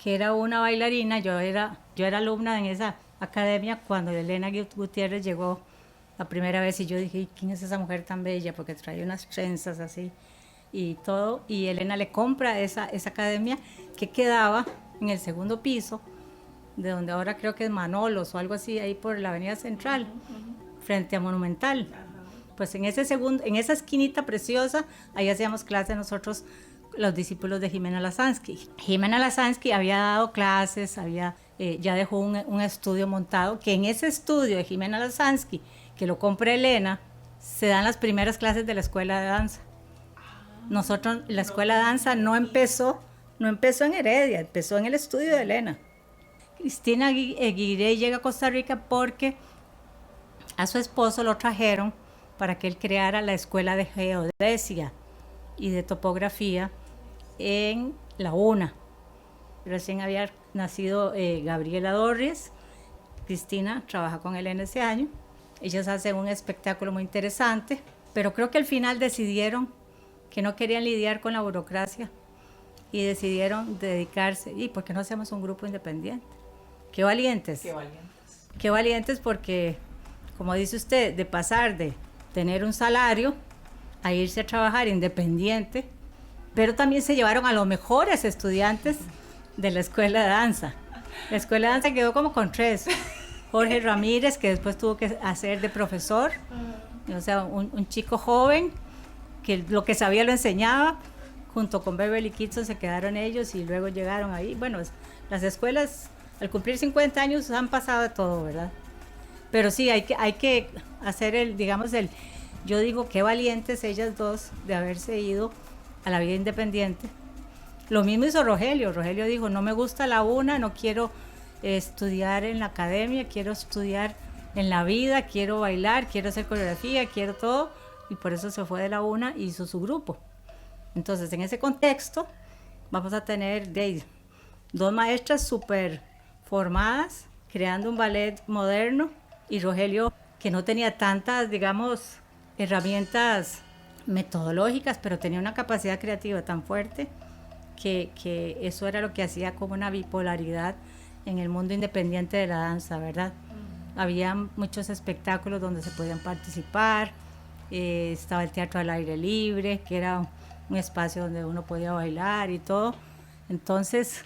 que era una bailarina. Yo era alumna en esa academia cuando Elena Gutiérrez llegó la primera vez y yo dije, ¿quién es esa mujer tan bella? Porque trae unas trenzas así y todo, y Elena le compra esa academia que quedaba en el segundo piso, de donde ahora creo que es Manolos o algo así, ahí por la avenida Central, frente a Monumental. Pues en esa esquinita preciosa, ahí hacíamos clases nosotros, los discípulos de Jimena Lasansky. Jimena Lasansky había dado clases, ya dejó un estudio montado, que en ese estudio de Jimena Lasansky, que lo compra Elena, se dan las primeras clases de la escuela de danza. Nosotros, la escuela de danza no empezó en Heredia, empezó en el estudio de Elena. Cristina Guiguirey llega a Costa Rica porque a su esposo lo trajeron para que él creara la escuela de geodesia y de topografía en la UNA. Recién había nacido Gabriela Dorries. Cristina trabaja con Elena ese año. Ellos hacen un espectáculo muy interesante, pero creo que al final decidieron que no querían lidiar con la burocracia y decidieron dedicarse. ¿Y por qué no hacemos un grupo independiente? ¡Qué valientes! ¡Qué valientes! ¡Qué valientes! Porque, como dice usted, de pasar de tener un salario a irse a trabajar independiente, pero también se llevaron a los mejores estudiantes de la escuela de danza. La escuela de danza quedó como con 3. Jorge Ramírez, que después tuvo que hacer de profesor, o sea, un chico joven que lo que sabía lo enseñaba, junto con Beverly Kitson se quedaron ellos y luego llegaron ahí. Bueno, las escuelas al cumplir 50 años han pasado de todo, ¿verdad? Pero sí, hay que hacer yo digo, qué valientes ellas dos de haberse ido a la vida independiente. Lo mismo hizo Rogelio. Rogelio dijo, no me gusta la UNA, no quiero estudiar en la academia, quiero estudiar en la vida, quiero bailar, quiero hacer coreografía, quiero todo, y por eso se fue de la UNA y hizo su grupo. Entonces, en ese contexto, vamos a tener 2 maestras súper formadas, creando un ballet moderno, y Rogelio, que no tenía tantas, digamos, herramientas metodológicas, pero tenía una capacidad creativa tan fuerte que eso era lo que hacía como una bipolaridad en el mundo independiente de la danza, ¿verdad? Había muchos espectáculos donde se podían participar, estaba el teatro al aire libre, que era un espacio donde uno podía bailar y todo. Entonces,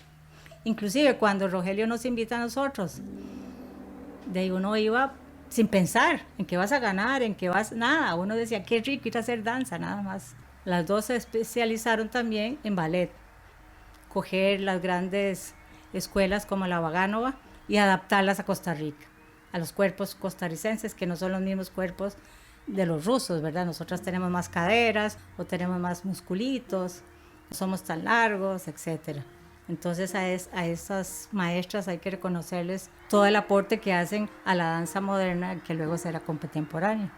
inclusive cuando Rogelio nos invita a nosotros, de ahí uno iba sin pensar en qué vas a ganar, en qué vas, nada. Uno decía, qué rico ir a hacer danza, nada más. Las dos se especializaron también en ballet, coger las grandes escuelas como la Vaganova y adaptarlas a Costa Rica, a los cuerpos costarricenses, que no son los mismos cuerpos de los rusos, ¿verdad? Nosotras tenemos más caderas o tenemos más musculitos, no somos tan largos, etcétera. Entonces a esas maestras hay que reconocerles todo el aporte que hacen a la danza moderna, que luego será contemporánea.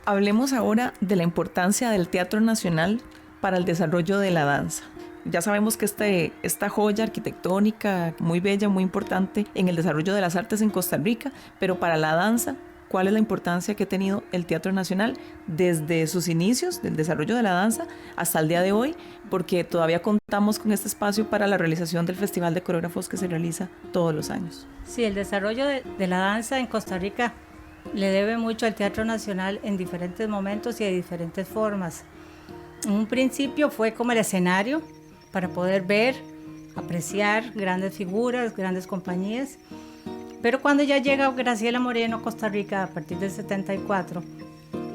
Hablemos ahora de la importancia del Teatro Nacional para el desarrollo de la danza. Ya sabemos que esta joya arquitectónica muy bella, muy importante en el desarrollo de las artes en Costa Rica, pero para la danza, cuál es la importancia que ha tenido el Teatro Nacional desde sus inicios, del desarrollo de la danza, hasta el día de hoy, porque todavía contamos con este espacio para la realización del Festival de Coreógrafos que se realiza todos los años. Sí, el desarrollo de la danza en Costa Rica le debe mucho al Teatro Nacional en diferentes momentos y de diferentes formas. En un principio fue como el escenario para poder ver, apreciar grandes figuras, grandes compañías. Pero cuando ya llega Graciela Moreno a Costa Rica a partir del 74,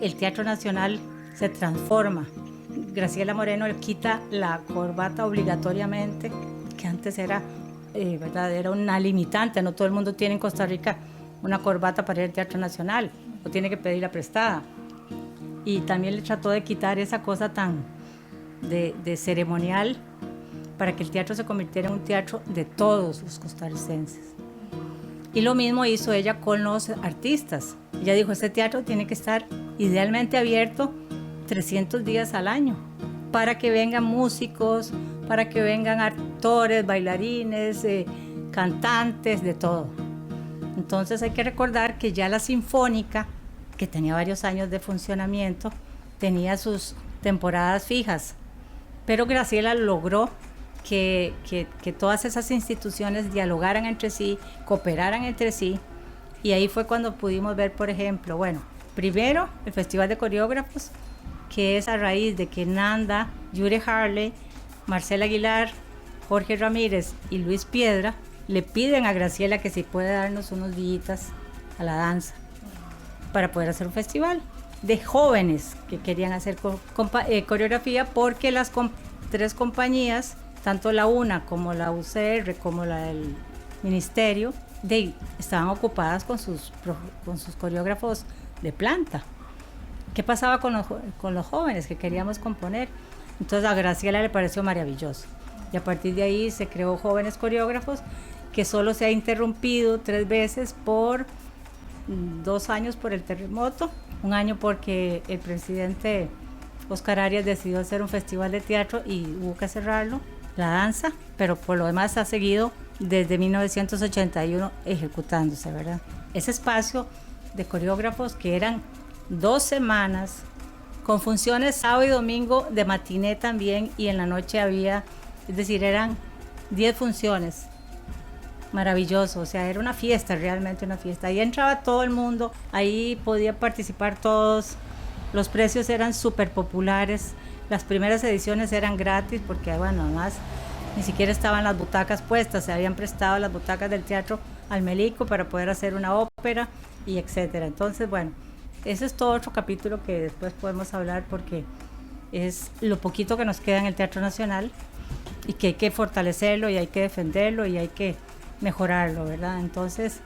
el Teatro Nacional se transforma. Graciela Moreno le quita la corbata obligatoriamente, que antes era, ¿verdad? Era una limitante. No todo el mundo tiene en Costa Rica una corbata para ir al Teatro Nacional, o tiene que pedirla prestada. Y también le trató de quitar esa cosa tan de ceremonial para que el teatro se convirtiera en un teatro de todos los costarricenses. Y lo mismo hizo ella con los artistas. Ella dijo, este teatro tiene que estar idealmente abierto 300 días al año, para que vengan músicos, para que vengan actores, bailarines, cantantes, de todo. Entonces hay que recordar que ya la Sinfónica, que tenía varios años de funcionamiento, tenía sus temporadas fijas, pero Graciela logró que todas esas instituciones dialogaran entre sí, cooperaran entre sí, y ahí fue cuando pudimos ver, por ejemplo, bueno, primero el Festival de Coreógrafos, que es a raíz de que Nanda, Yure Harley, Marcela Aguilar, Jorge Ramírez y Luis Piedra le piden a Graciela que si puede darnos unos días a la danza para poder hacer un festival de jóvenes que querían hacer coreografía, porque las tres compañías, tanto la UNA como la UCR como la del Ministerio, estaban ocupadas con sus coreógrafos de planta. ¿Qué pasaba con los jóvenes que queríamos componer? Entonces a Graciela le pareció maravilloso. Y a partir de ahí se creó Jóvenes Coreógrafos, que solo se ha interrumpido 3 veces por 2 años por el terremoto, 1 año porque el presidente Oscar Arias decidió hacer un festival de teatro y hubo que cerrarlo, la danza, pero por lo demás ha seguido desde 1981 ejecutándose, ¿verdad? Ese espacio de coreógrafos que eran 2 semanas, con funciones sábado y domingo de matiné también, y en la noche había, es decir, eran 10 funciones. Maravilloso, o sea, era una fiesta, realmente una fiesta. Ahí entraba todo el mundo, ahí podía participar todos, los precios eran súper populares, las primeras ediciones eran gratis porque, bueno, además ni siquiera estaban las butacas puestas, se habían prestado las butacas del Teatro al Melico para poder hacer una ópera y etcétera. Entonces, bueno, ese es todo otro capítulo que después podemos hablar, porque es lo poquito que nos queda en el Teatro Nacional y que hay que fortalecerlo y hay que defenderlo y hay que mejorarlo, ¿verdad? Entonces,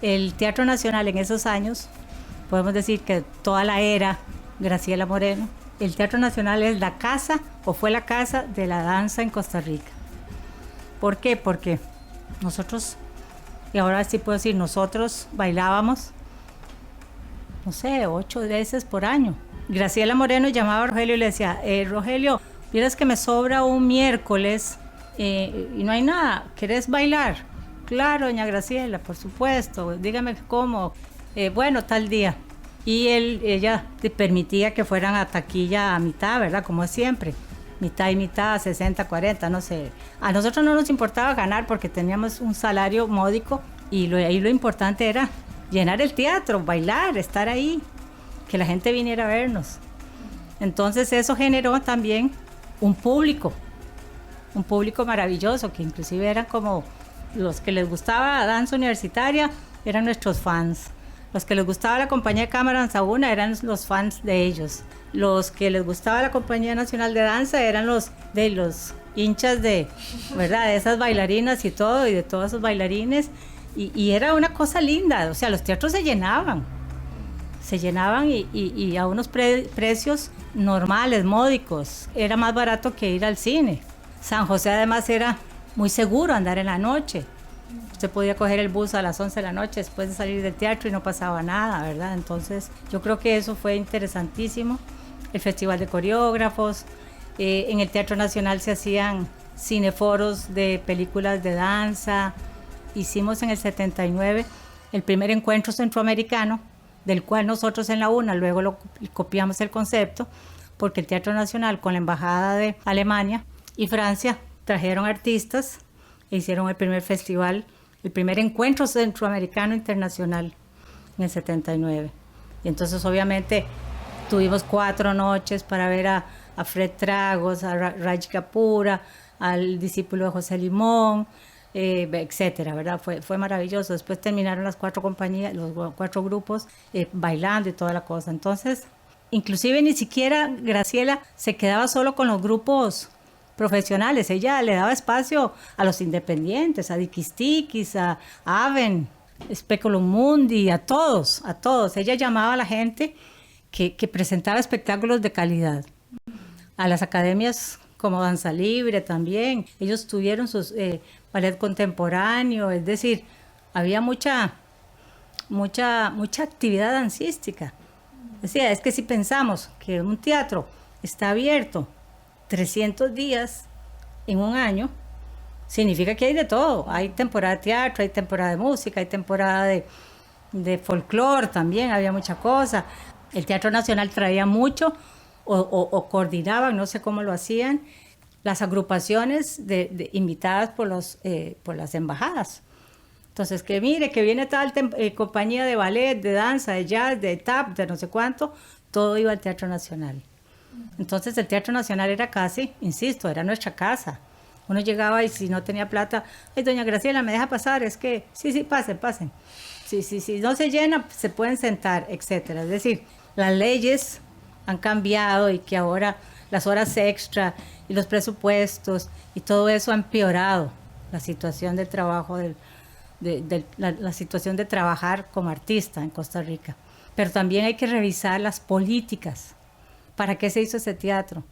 el Teatro Nacional en esos años, podemos decir que toda la era Graciela Moreno, el Teatro Nacional es la casa, o fue la casa de la danza en Costa Rica. ¿Por qué? Porque nosotros, y ahora sí puedo decir, nosotros bailábamos, no sé, 8 veces por año. Graciela Moreno llamaba a Rogelio y le decía, Rogelio, vieras que me sobra un miércoles y no hay nada, ¿querés bailar? Claro, doña Graciela, por supuesto, dígame cómo, bueno, tal día. Y ella te permitía que fueran a taquilla a mitad, ¿verdad? Como es siempre, mitad y mitad, 60, 40, no sé. A nosotros no nos importaba ganar porque teníamos un salario módico, y ahí lo importante era llenar el teatro, bailar, estar ahí, que la gente viniera a vernos. Entonces eso generó también un público maravilloso, que inclusive eran como los que les gustaba la danza universitaria, eran nuestros fans. Los que les gustaba la compañía de cámara Danzabuna eran los fans de ellos. Los que les gustaba la Compañía Nacional de Danza eran los hinchas de, ¿verdad?, de esas bailarinas y todo, y de todos esos bailarines. Y era una cosa linda, o sea, los teatros se llenaban y a unos precios normales, módicos. Era más barato que ir al cine. San José además era muy seguro andar en la noche. Usted podía coger el bus a las 11 de la noche después de salir del teatro y no pasaba nada, ¿verdad? Entonces yo creo que eso fue interesantísimo. El Festival de Coreógrafos, en el Teatro Nacional se hacían cineforos de películas de danza. Hicimos en el 79 el primer encuentro centroamericano del cual nosotros en la UNA luego lo copiamos el concepto, porque el Teatro Nacional con la Embajada de Alemania y Francia trajeron artistas e hicieron el primer festival, el primer encuentro centroamericano internacional en el 79. Y entonces obviamente tuvimos 4 noches para ver a Fred Tragos, a Raj Kapoor, al discípulo de José Limón, etcétera, ¿verdad? Fue maravilloso. Después terminaron las 4 compañías, los 4 grupos bailando y toda la cosa. Entonces, inclusive ni siquiera Graciela se quedaba solo con los grupos profesionales. Ella le daba espacio a los independientes, a Diquistikis, a Aven, Speculum Mundi, a todos. Ella llamaba a la gente que presentaba espectáculos de calidad. A las academias como Danza Libre también. Ellos tuvieron sus ballet contemporáneo, es decir, había mucha actividad dancística. Es que si pensamos que un teatro está abierto 300 días en un año, significa que hay de todo. Hay temporada de teatro, hay temporada de música, hay temporada de folclore también, había mucha cosa. El Teatro Nacional traía mucho o coordinaban, no sé cómo lo hacían, las agrupaciones invitadas por las embajadas. Entonces, que mire, que viene tal compañía de ballet, de danza, de jazz, de tap, de no sé cuánto, todo iba al Teatro Nacional. Entonces, el Teatro Nacional era casi, insisto, era nuestra casa. Uno llegaba y si no tenía plata, ay, doña Graciela, ¿me deja pasar? Es que, sí, pasen. Si no se llena, se pueden sentar, etcétera. Es decir, las leyes han cambiado y que ahora las horas extra y los presupuestos y todo eso ha empeorado la situación del trabajo, la situación de trabajar como artista en Costa Rica. Pero también hay que revisar las políticas. ¿Para qué se hizo ese teatro?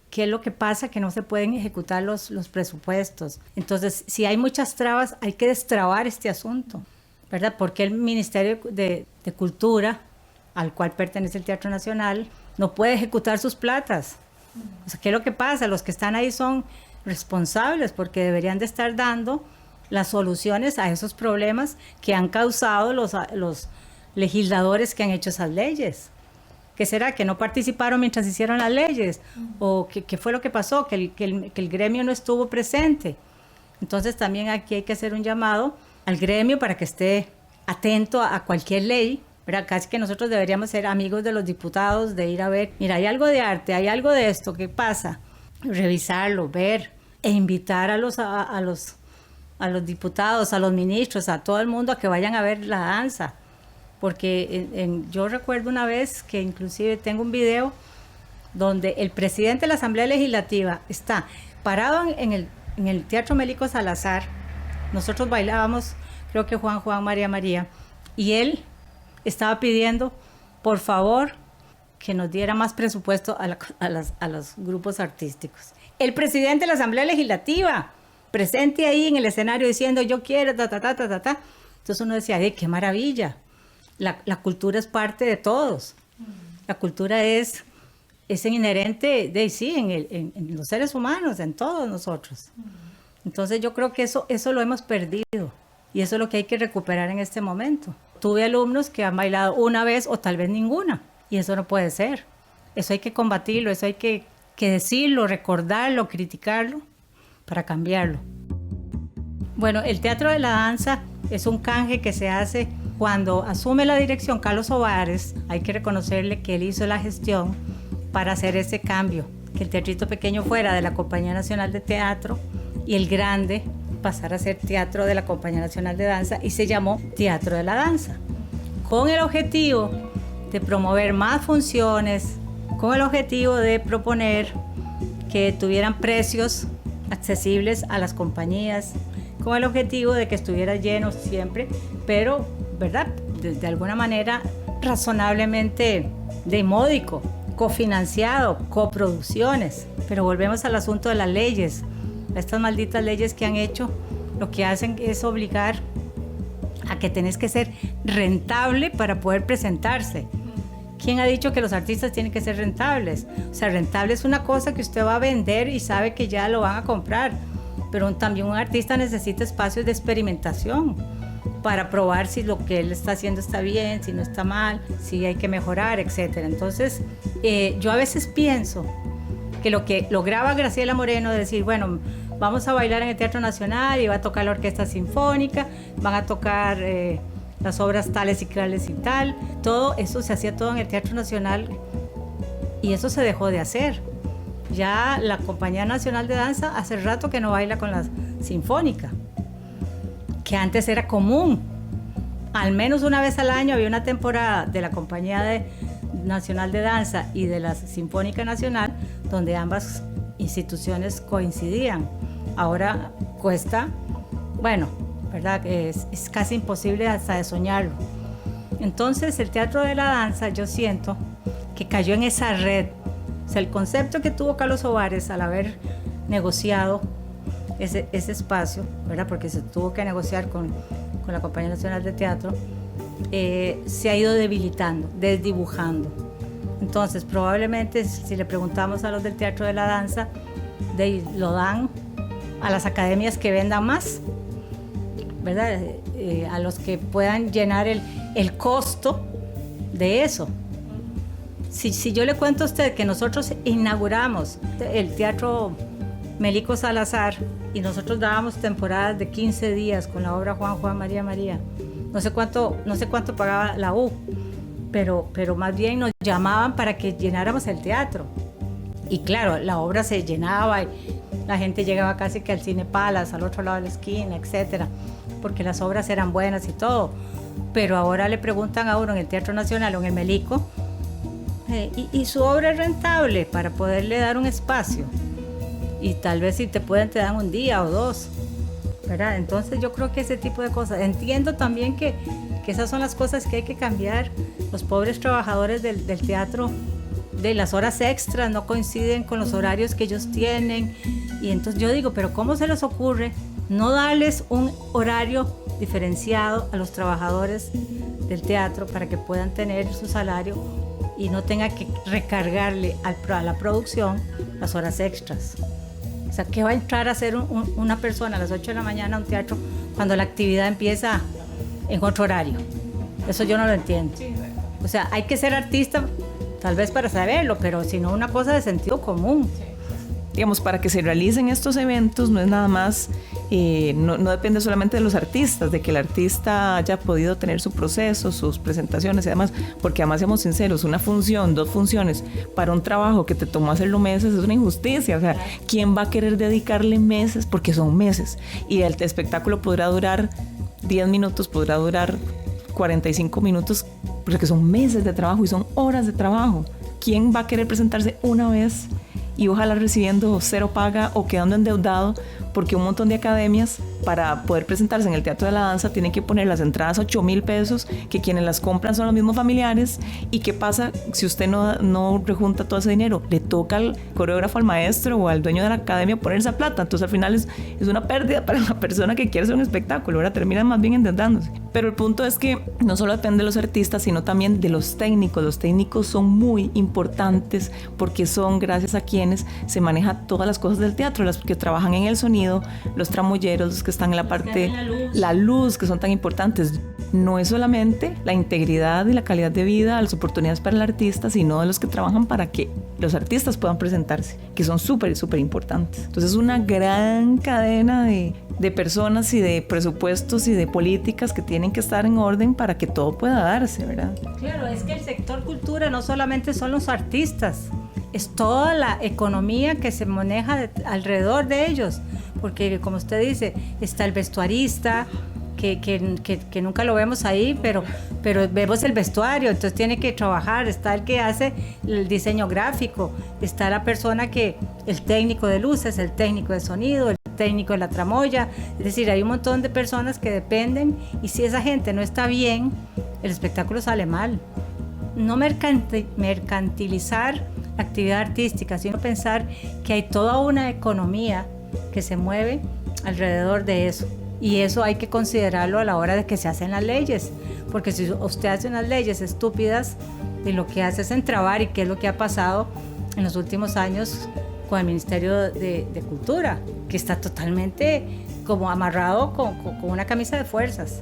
¿Qué es lo que pasa? Que no se pueden ejecutar los presupuestos. Entonces, si hay muchas trabas, hay que destrabar este asunto, ¿verdad? Porque el Ministerio de Cultura, al cual pertenece el Teatro Nacional, no puede ejecutar sus platas. O sea, ¿qué es lo que pasa? Los que están ahí son responsables porque deberían de estar dando las soluciones a esos problemas que han causado los legisladores que han hecho esas leyes. ¿Qué será? ¿Que no participaron mientras hicieron las leyes? ¿O qué fue lo que pasó? ¿Que el gremio no estuvo presente? Entonces también aquí hay que hacer un llamado al gremio para que esté atento a cualquier ley, ¿verdad? Casi que nosotros deberíamos ser amigos de los diputados, de ir a ver, mira, hay algo de arte, hay algo de esto, ¿qué pasa? Revisarlo, ver e invitar a los diputados, a los ministros, a todo el mundo a que vayan a ver la danza. Porque yo recuerdo una vez que inclusive tengo un video donde el presidente de la Asamblea Legislativa está parado en el Teatro Mélico Salazar. Nosotros bailábamos, creo que Juan, María, y él estaba pidiendo, por favor, que nos diera más presupuesto a los grupos artísticos. El presidente de la Asamblea Legislativa, presente ahí en el escenario diciendo, yo quiero, Entonces uno decía, qué maravilla. La cultura es parte de todos. La cultura es inherente en los seres humanos, en todos nosotros. Entonces yo creo que eso lo hemos perdido y eso es lo que hay que recuperar en este momento. Tuve alumnos que han bailado una vez o tal vez ninguna y eso no puede ser. Eso hay que combatirlo, eso hay que decirlo, recordarlo, criticarlo para cambiarlo. Bueno, el Teatro de la Danza es un canje que se hace cuando asume la dirección Carlos Ovares. Hay que reconocerle que él hizo la gestión para hacer ese cambio, que el teatrito pequeño fuera de la Compañía Nacional de Teatro y el grande pasara a ser Teatro de la Compañía Nacional de Danza y se llamó Teatro de la Danza, con el objetivo de promover más funciones, con el objetivo de proponer que tuvieran precios accesibles a las compañías, con el objetivo de que estuviera lleno siempre, pero, ¿verdad?, de alguna manera razonablemente módico, cofinanciado, coproducciones. Pero volvemos al asunto de las leyes. Estas malditas leyes que han hecho, lo que hacen es obligar a que tenés que ser rentable para poder presentarse. ¿Quién ha dicho que los artistas tienen que ser rentables? O sea, rentable es una cosa que usted va a vender y sabe que ya lo van a comprar. Pero también un artista necesita espacios de experimentación. para probar si lo que él está haciendo está bien, si no está mal, si hay que mejorar, etc. Entonces, yo a veces pienso que lo que lograba Graciela Moreno de decir, bueno, vamos a bailar en el Teatro Nacional y va a tocar la Orquesta Sinfónica, van a tocar las obras tales y tales y tal, todo eso se hacía todo en el Teatro Nacional y eso se dejó de hacer. Ya la Compañía Nacional de Danza hace rato que no baila con la Sinfónica, que antes era común. Al menos una vez al año había una temporada de la Compañía Nacional de Danza y de la Sinfónica Nacional donde ambas instituciones coincidían. Ahora cuesta, bueno, ¿verdad? Es casi imposible hasta de soñarlo. Entonces el Teatro de la Danza, yo siento que cayó en esa red. O sea, el concepto que tuvo Carlos Ovares al haber negociado ese espacio, ¿verdad? Porque se tuvo que negociar con la Compañía Nacional de Teatro, se ha ido debilitando, desdibujando. Entonces, probablemente, si le preguntamos a los del Teatro de la Danza, lo dan a las academias que vendan más, ¿verdad? A los que puedan llenar el costo de eso. Si yo le cuento a usted que nosotros inauguramos el Teatro Melico Salazar y nosotros dábamos temporadas de 15 días con la obra Juan, Juan, María, María, no sé cuánto pagaba la U, pero más bien nos llamaban para que llenáramos el teatro. Y claro, la obra se llenaba y la gente llegaba casi que al Cine Palace, al otro lado de la esquina, etcétera, porque las obras eran buenas y todo. Pero ahora le preguntan a uno en el Teatro Nacional o en el Melico, y su obra es rentable para poderle dar un espacio. Y tal vez si te dan un día o dos, ¿verdad? Entonces yo creo que ese tipo de cosas. Entiendo también que esas son las cosas que hay que cambiar. Los pobres trabajadores del teatro, de las horas extras no coinciden con los horarios que ellos tienen. Y entonces yo digo, pero ¿cómo se les ocurre no darles un horario diferenciado a los trabajadores del teatro para que puedan tener su salario y no tenga que recargarle a la producción las horas extras? O sea, ¿qué va a entrar a hacer una persona a las 8 de la mañana a un teatro cuando la actividad empieza en otro horario? Eso yo no lo entiendo. O sea, hay que ser artista tal vez para saberlo, pero si no, una cosa de sentido común. Digamos, para que se realicen estos eventos no es nada más, no depende solamente de los artistas, de que el artista haya podido tener su proceso, sus presentaciones y demás, porque además, seamos sinceros, una función, 2 funciones para un trabajo que te tomó hacerlo meses es una injusticia. O sea, ¿quién va a querer dedicarle meses? Porque son meses y el espectáculo podrá durar 10 minutos, podrá durar 45 minutos, porque son meses de trabajo y son horas de trabajo. ¿Quién va a querer presentarse una vez y ojalá recibiendo 0 paga o quedando endeudado? Porque un montón de academias para poder presentarse en el Teatro de la Danza tienen que poner las entradas 8,000 pesos, que quienes las compran son los mismos familiares. ¿Y qué pasa si usted no rejunta todo ese dinero? Le toca al coreógrafo, al maestro o al dueño de la academia poner esa plata. Entonces al final es una pérdida para la persona que quiere hacer un espectáculo. Ahora terminan más bien endeudándose. Pero el punto es que no solo depende de los artistas, sino también de los técnicos. Los técnicos son muy importantes porque son gracias a quienes se maneja todas las cosas del teatro, las que trabajan en el sonido, los tramoyeros, los que están en la parte, la luz, que son tan importantes. No es solamente la integridad y la calidad de vida, las oportunidades para el artista, sino de los que trabajan para que los artistas puedan presentarse, que son súper, súper importantes. Entonces es una gran cadena de personas y de presupuestos y de políticas que tienen que estar en orden para que todo pueda darse, ¿verdad? Claro, es que el sector cultura no solamente son los artistas, es toda la economía que se maneja alrededor de ellos, porque como usted dice, está el vestuarista, que nunca lo vemos ahí, pero vemos el vestuario, entonces tiene que trabajar, está el que hace el diseño gráfico, está la persona el técnico de luces, el técnico de sonido, el técnico de la tramoya, es decir, hay un montón de personas que dependen y si esa gente no está bien, el espectáculo sale mal. No mercantilizar la actividad artística, sino pensar que hay toda una economía que se mueve alrededor de eso. Y eso hay que considerarlo a la hora de que se hacen las leyes, porque si usted hace unas leyes estúpidas y lo que hace es entrabar, y qué es lo que ha pasado en los últimos años con el Ministerio de Cultura, que está totalmente como amarrado con una camisa de fuerzas.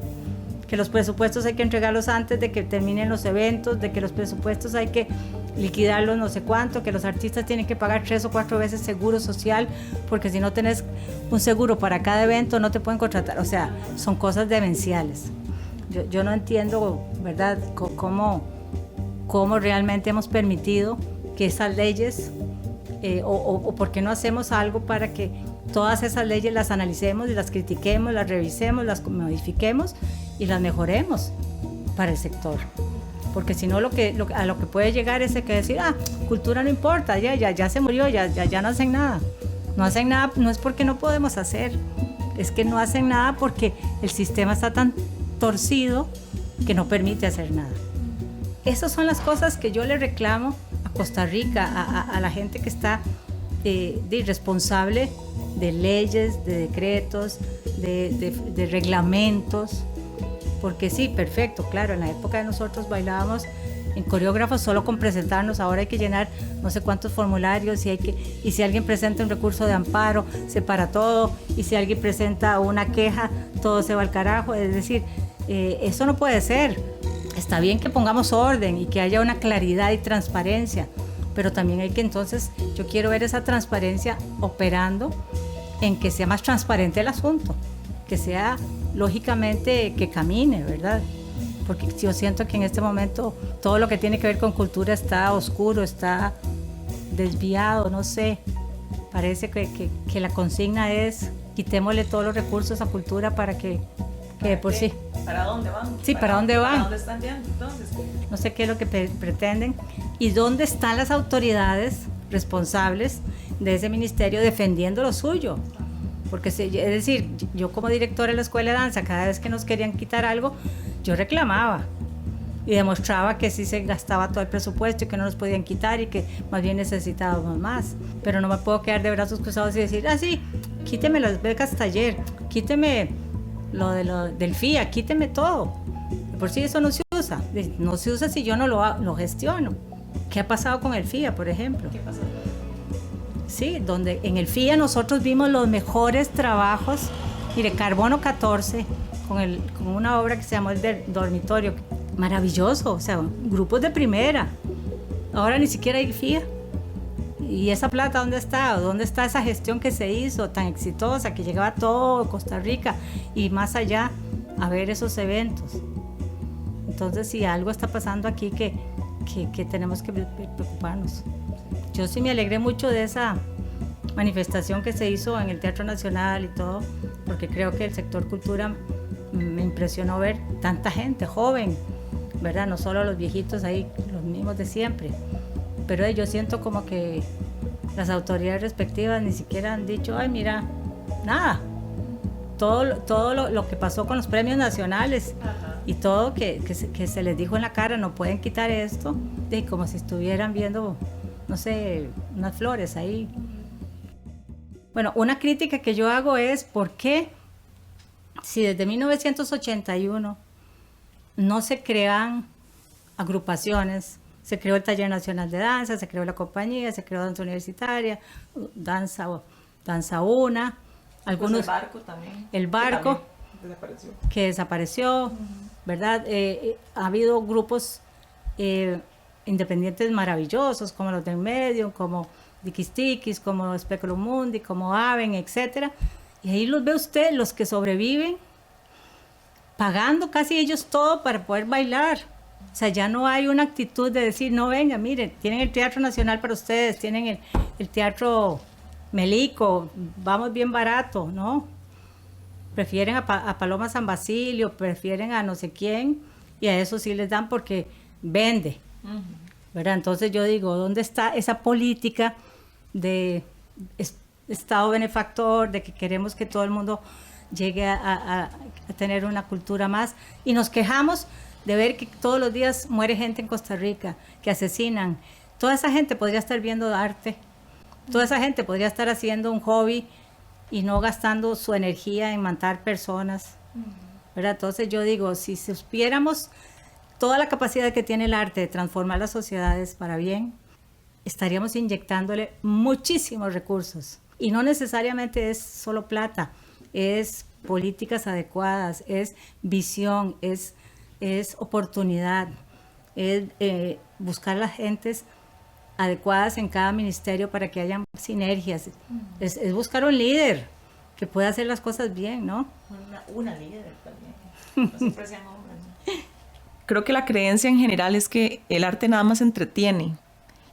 que los presupuestos hay que entregarlos antes de que terminen los eventos, de que los presupuestos hay que liquidarlos no sé cuánto, que los artistas tienen que pagar 3 o 4 veces seguro social, porque si no tenés un seguro para cada evento no te pueden contratar. O sea, son cosas demenciales. Yo no entiendo, ¿verdad?, cómo realmente hemos permitido que esas leyes, o por qué no hacemos algo para que todas esas leyes las analicemos y las critiquemos, las revisemos, las modifiquemos y las mejoremos para el sector. Porque si no, a lo que puede llegar es que decir, cultura no importa, ya se murió, ya no hacen nada. No hacen nada, no es porque no podemos hacer, es que no hacen nada porque el sistema está tan torcido que no permite hacer nada. Esas son las cosas que yo le reclamo a Costa Rica, a la gente que está responsable de leyes, de decretos, de reglamentos. Porque sí, perfecto, claro, en la época de nosotros bailábamos en coreógrafos solo con presentarnos, ahora hay que llenar no sé cuántos formularios y si alguien presenta un recurso de amparo, se para todo, y si alguien presenta una queja, todo se va al carajo. Es decir, eso no puede ser. Está bien que pongamos orden y que haya una claridad y transparencia, pero también hay que entonces, yo quiero ver esa transparencia operando en que sea más transparente el asunto, que sea lógicamente que camine, ¿verdad? Porque yo siento que en este momento todo lo que tiene que ver con cultura está oscuro, está desviado, no sé. Parece que la consigna es quitémosle todos los recursos a cultura para que por sí. ¿Para dónde van? Sí, ¿para dónde van? ¿Para dónde están yendo entonces? No sé qué es lo que pretenden. ¿Y dónde están las autoridades responsables de ese ministerio defendiendo lo suyo? Porque, es decir, yo como directora de la escuela de danza, cada vez que nos querían quitar algo, yo reclamaba y demostraba que sí se gastaba todo el presupuesto y que no nos podían quitar y que más bien necesitábamos más. Pero no me puedo quedar de brazos cruzados y decir, sí, quíteme las becas taller, quíteme lo del FIA, quíteme todo. Por sí eso no se usa. No se usa si yo no lo gestiono. ¿Qué ha pasado con el FIA, por ejemplo? ¿Qué pasó? Sí, donde en el FIA nosotros vimos los mejores trabajos. Mire, Carbono 14, con una obra que se llamó El Dormitorio, maravilloso, o sea, grupos de primera. Ahora ni siquiera hay FIA. ¿Y esa plata dónde está? ¿Dónde está esa gestión que se hizo tan exitosa, que llegaba a todo Costa Rica y más allá a ver esos eventos? Entonces, si algo está pasando aquí que tenemos que preocuparnos. Yo sí me alegré mucho de esa manifestación que se hizo en el Teatro Nacional y todo, porque creo que el sector cultura me impresionó ver tanta gente joven, ¿verdad? No solo los viejitos ahí, los mismos de siempre, pero yo siento como que las autoridades respectivas ni siquiera han dicho, mira, nada. Todo lo que pasó con los premios nacionales. Ajá. Y todo que se les dijo en la cara, no pueden quitar esto, como si estuvieran viendo, no sé, unas flores ahí. Bueno, una crítica que yo hago es ¿por qué si desde 1981 no se crean agrupaciones? Se creó el Taller Nacional de Danza, se creó la compañía, se creó Danza Universitaria, Danza Una, algunos, pues el barco también. El barco que desapareció, ¿verdad? Ha habido grupos independientes maravillosos como los del Medium, como Diquistikis, como Speculum Mundi, como Aven, etcétera. Y ahí los ve usted, los que sobreviven, pagando casi ellos todo para poder bailar. O sea, ya no hay una actitud de decir, no, venga, mire, tienen el Teatro Nacional para ustedes, tienen el Teatro Melico, vamos bien barato, ¿no? Prefieren a Paloma San Basilio, prefieren a no sé quién, y a eso sí les dan porque vende, ¿verdad? Entonces yo digo, ¿dónde está esa política de Estado benefactor, de que queremos que todo el mundo llegue a tener una cultura más? Y nos quejamos de ver que todos los días muere gente en Costa Rica, que asesinan. Toda esa gente podría estar viendo arte, toda esa gente podría estar haciendo un hobby y no gastando su energía en matar personas, ¿verdad? Entonces yo digo, si supiéramos toda la capacidad que tiene el arte de transformar las sociedades para bien, estaríamos inyectándole muchísimos recursos. Y no necesariamente es solo plata, es políticas adecuadas, es visión, es oportunidad, es buscar las gentes adecuadas en cada ministerio para que haya sinergias. Es buscar un líder que pueda hacer las cosas bien, ¿no? Una líder también. No siempre sean hombres, ¿no? Creo que la creencia en general es que el arte nada más entretiene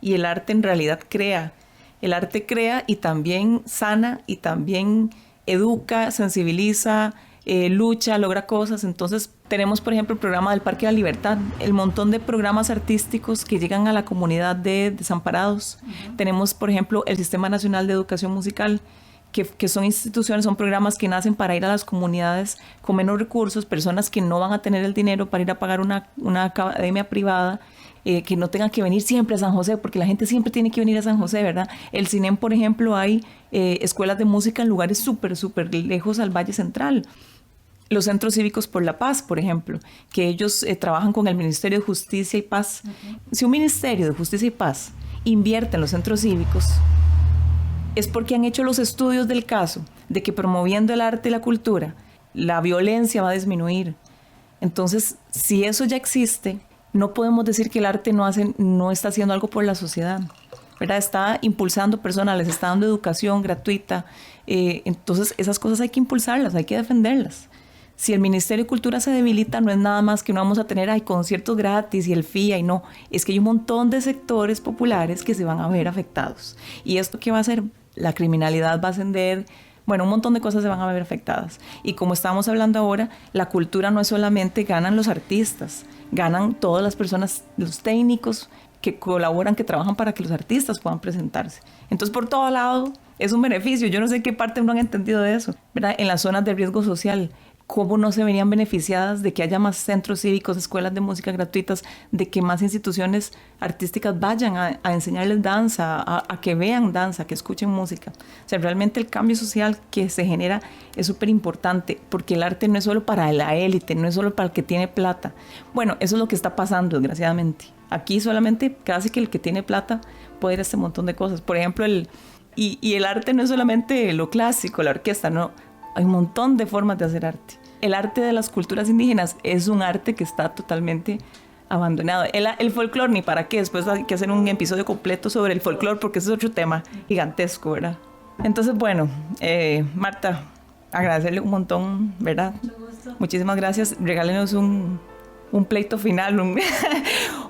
y el arte en realidad crea. El arte crea y también sana y también educa, sensibiliza, lucha, logra cosas. Entonces tenemos, por ejemplo, el programa del Parque de la Libertad, el montón de programas artísticos que llegan a la comunidad de desamparados. Tenemos, por ejemplo, el Sistema Nacional de Educación Musical, que son instituciones, son programas que nacen para ir a las comunidades con menos recursos, personas que no van a tener el dinero para ir a pagar una academia privada, que no tengan que venir siempre a San José, porque la gente siempre tiene que venir a San José, ¿verdad? El CINEM, por ejemplo, hay escuelas de música en lugares súper lejos al Valle Central. Los centros cívicos por la paz, por ejemplo, que ellos trabajan con el Ministerio de Justicia y Paz. Si un Ministerio de Justicia y Paz invierte en los centros cívicos, es porque han hecho los estudios del caso de que promoviendo el arte y la cultura, la violencia va a disminuir. Entonces, si eso ya existe, no podemos decir que el arte no está haciendo algo por la sociedad, ¿verdad? Está impulsando personas, les está dando educación gratuita. Entonces, esas cosas hay que impulsarlas, hay que defenderlas. Si el Ministerio de Cultura se debilita, no es nada más que no vamos a tener conciertos gratis y el FIA y no. Es que hay un montón de sectores populares que se van a ver afectados. ¿Y esto qué va a hacer? La criminalidad va a ascender. Bueno, un montón de cosas se van a ver afectadas. Y como estamos hablando ahora, la cultura no es solamente ganan los artistas, ganan todas las personas, los técnicos que colaboran, que trabajan para que los artistas puedan presentarse. Entonces, por todo lado, es un beneficio. Yo no sé qué parte no han entendido de eso, ¿verdad? En las zonas de riesgo social, cómo no se verían beneficiadas de que haya más centros cívicos, escuelas de música gratuitas, de que más instituciones artísticas vayan a enseñarles danza, a que vean danza, que escuchen música. O sea, realmente el cambio social que se genera es súper importante, porque el arte no es solo para la élite, no es solo para el que tiene plata. Bueno, eso es lo que está pasando, desgraciadamente. Aquí solamente casi que el que tiene plata puede ir a este montón de cosas. Por ejemplo, y el arte no es solamente lo clásico, la orquesta, no. Hay un montón de formas de hacer arte. El arte de las culturas indígenas es un arte que está totalmente abandonado. El folclore, ni para qué. Después hay que hacer un episodio completo sobre el folclore, porque ese es otro tema gigantesco, ¿verdad? Entonces, bueno, Marta, agradecerle un montón, ¿verdad? Muchísimas gracias. Regálenos un pleito final,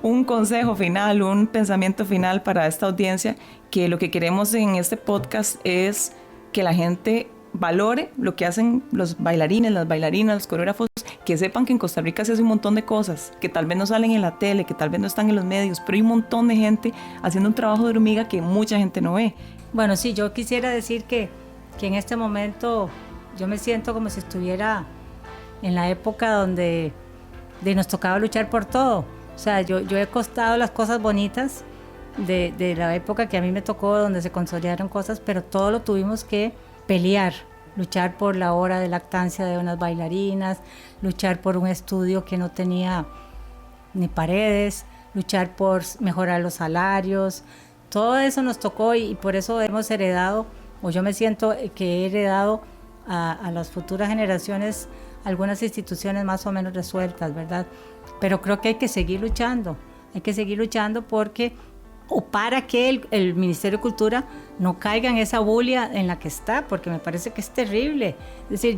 un consejo final, un pensamiento final para esta audiencia, que lo que queremos en este podcast es que la gente valore lo que hacen los bailarines, las bailarinas, los coreógrafos, que sepan que en Costa Rica se hace un montón de cosas, que tal vez no salen en la tele, que tal vez no están en los medios, pero hay un montón de gente haciendo un trabajo de hormiga que mucha gente no ve. Bueno, sí, yo quisiera decir que en este momento yo me siento como si estuviera en la época donde nos tocaba luchar por todo. O sea, yo he costado las cosas bonitas de la época que a mí me tocó, donde se consolidaron cosas, pero todo lo tuvimos que pelear, luchar por la hora de lactancia de unas bailarinas, luchar por un estudio que no tenía ni paredes, luchar por mejorar los salarios. Todo eso nos tocó y por eso hemos heredado, o yo me siento que he heredado a las futuras generaciones algunas instituciones más o menos resueltas, ¿verdad? Pero creo que hay que seguir luchando porque, o para que el Ministerio de Cultura no caiga en esa bulia en la que está, porque me parece que es terrible. Es decir,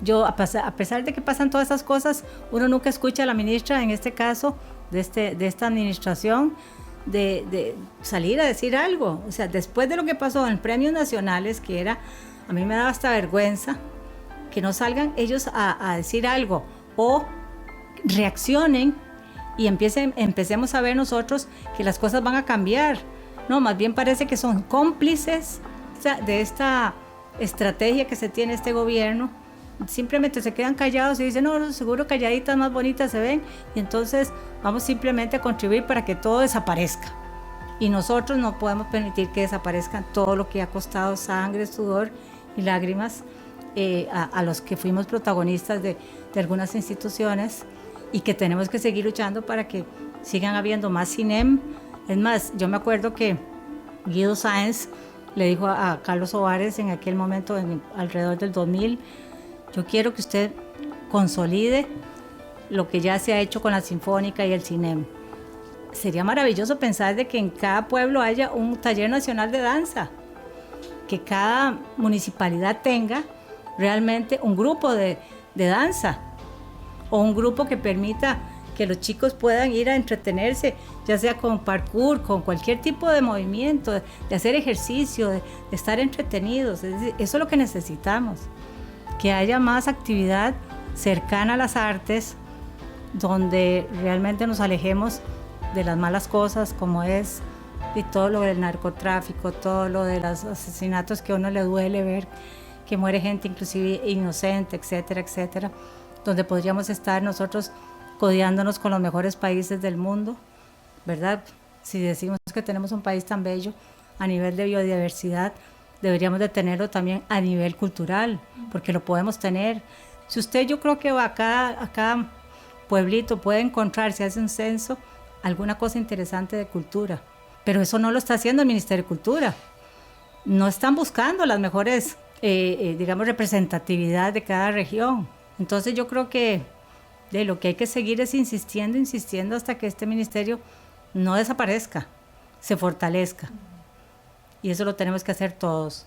yo a pesar de que pasan todas esas cosas, uno nunca escucha a la ministra, en este caso, de esta administración, de salir a decir algo. O sea, después de lo que pasó en premios nacionales, que era, a mí me daba hasta vergüenza, que no salgan ellos a decir algo, o reaccionen y empecemos a ver nosotros que las cosas van a cambiar. No, más bien parece que son cómplices de esta estrategia que se tiene este gobierno. Simplemente se quedan callados y dicen, no, seguro calladitas más bonitas se ven, y entonces vamos simplemente a contribuir para que todo desaparezca. Y nosotros no podemos permitir que desaparezca todo lo que ha costado sangre, sudor y lágrimas a los que fuimos protagonistas de algunas instituciones, y que tenemos que seguir luchando para que sigan habiendo más CINEM. Es más, yo me acuerdo que Guido Sáenz le dijo a Carlos Ovares en aquel momento, alrededor del 2000, yo quiero que usted consolide lo que ya se ha hecho con la Sinfónica y el CINEM. Sería maravilloso pensar de que en cada pueblo haya un taller nacional de danza, que cada municipalidad tenga realmente un grupo de danza o un grupo que permita que los chicos puedan ir a entretenerse, ya sea con parkour, con cualquier tipo de movimiento, de hacer ejercicio, de estar entretenidos. Es decir, eso es lo que necesitamos, que haya más actividad cercana a las artes, donde realmente nos alejemos de las malas cosas, como es y todo lo del narcotráfico, todo lo de los asesinatos que a uno le duele ver, que muere gente inclusive inocente, etcétera, etcétera, donde podríamos estar nosotros codeándonos con los mejores países del mundo, ¿verdad? Si decimos que tenemos un país tan bello a nivel de biodiversidad, deberíamos de tenerlo también a nivel cultural, porque lo podemos tener. Si usted, yo creo que va a cada pueblito puede encontrar, si hace un censo, alguna cosa interesante de cultura, pero eso no lo está haciendo el Ministerio de Cultura. No están buscando las mejores, digamos, representatividad de cada región. Entonces yo creo que de lo que hay que seguir es insistiendo hasta que este ministerio no desaparezca, se fortalezca. Y eso lo tenemos que hacer todos.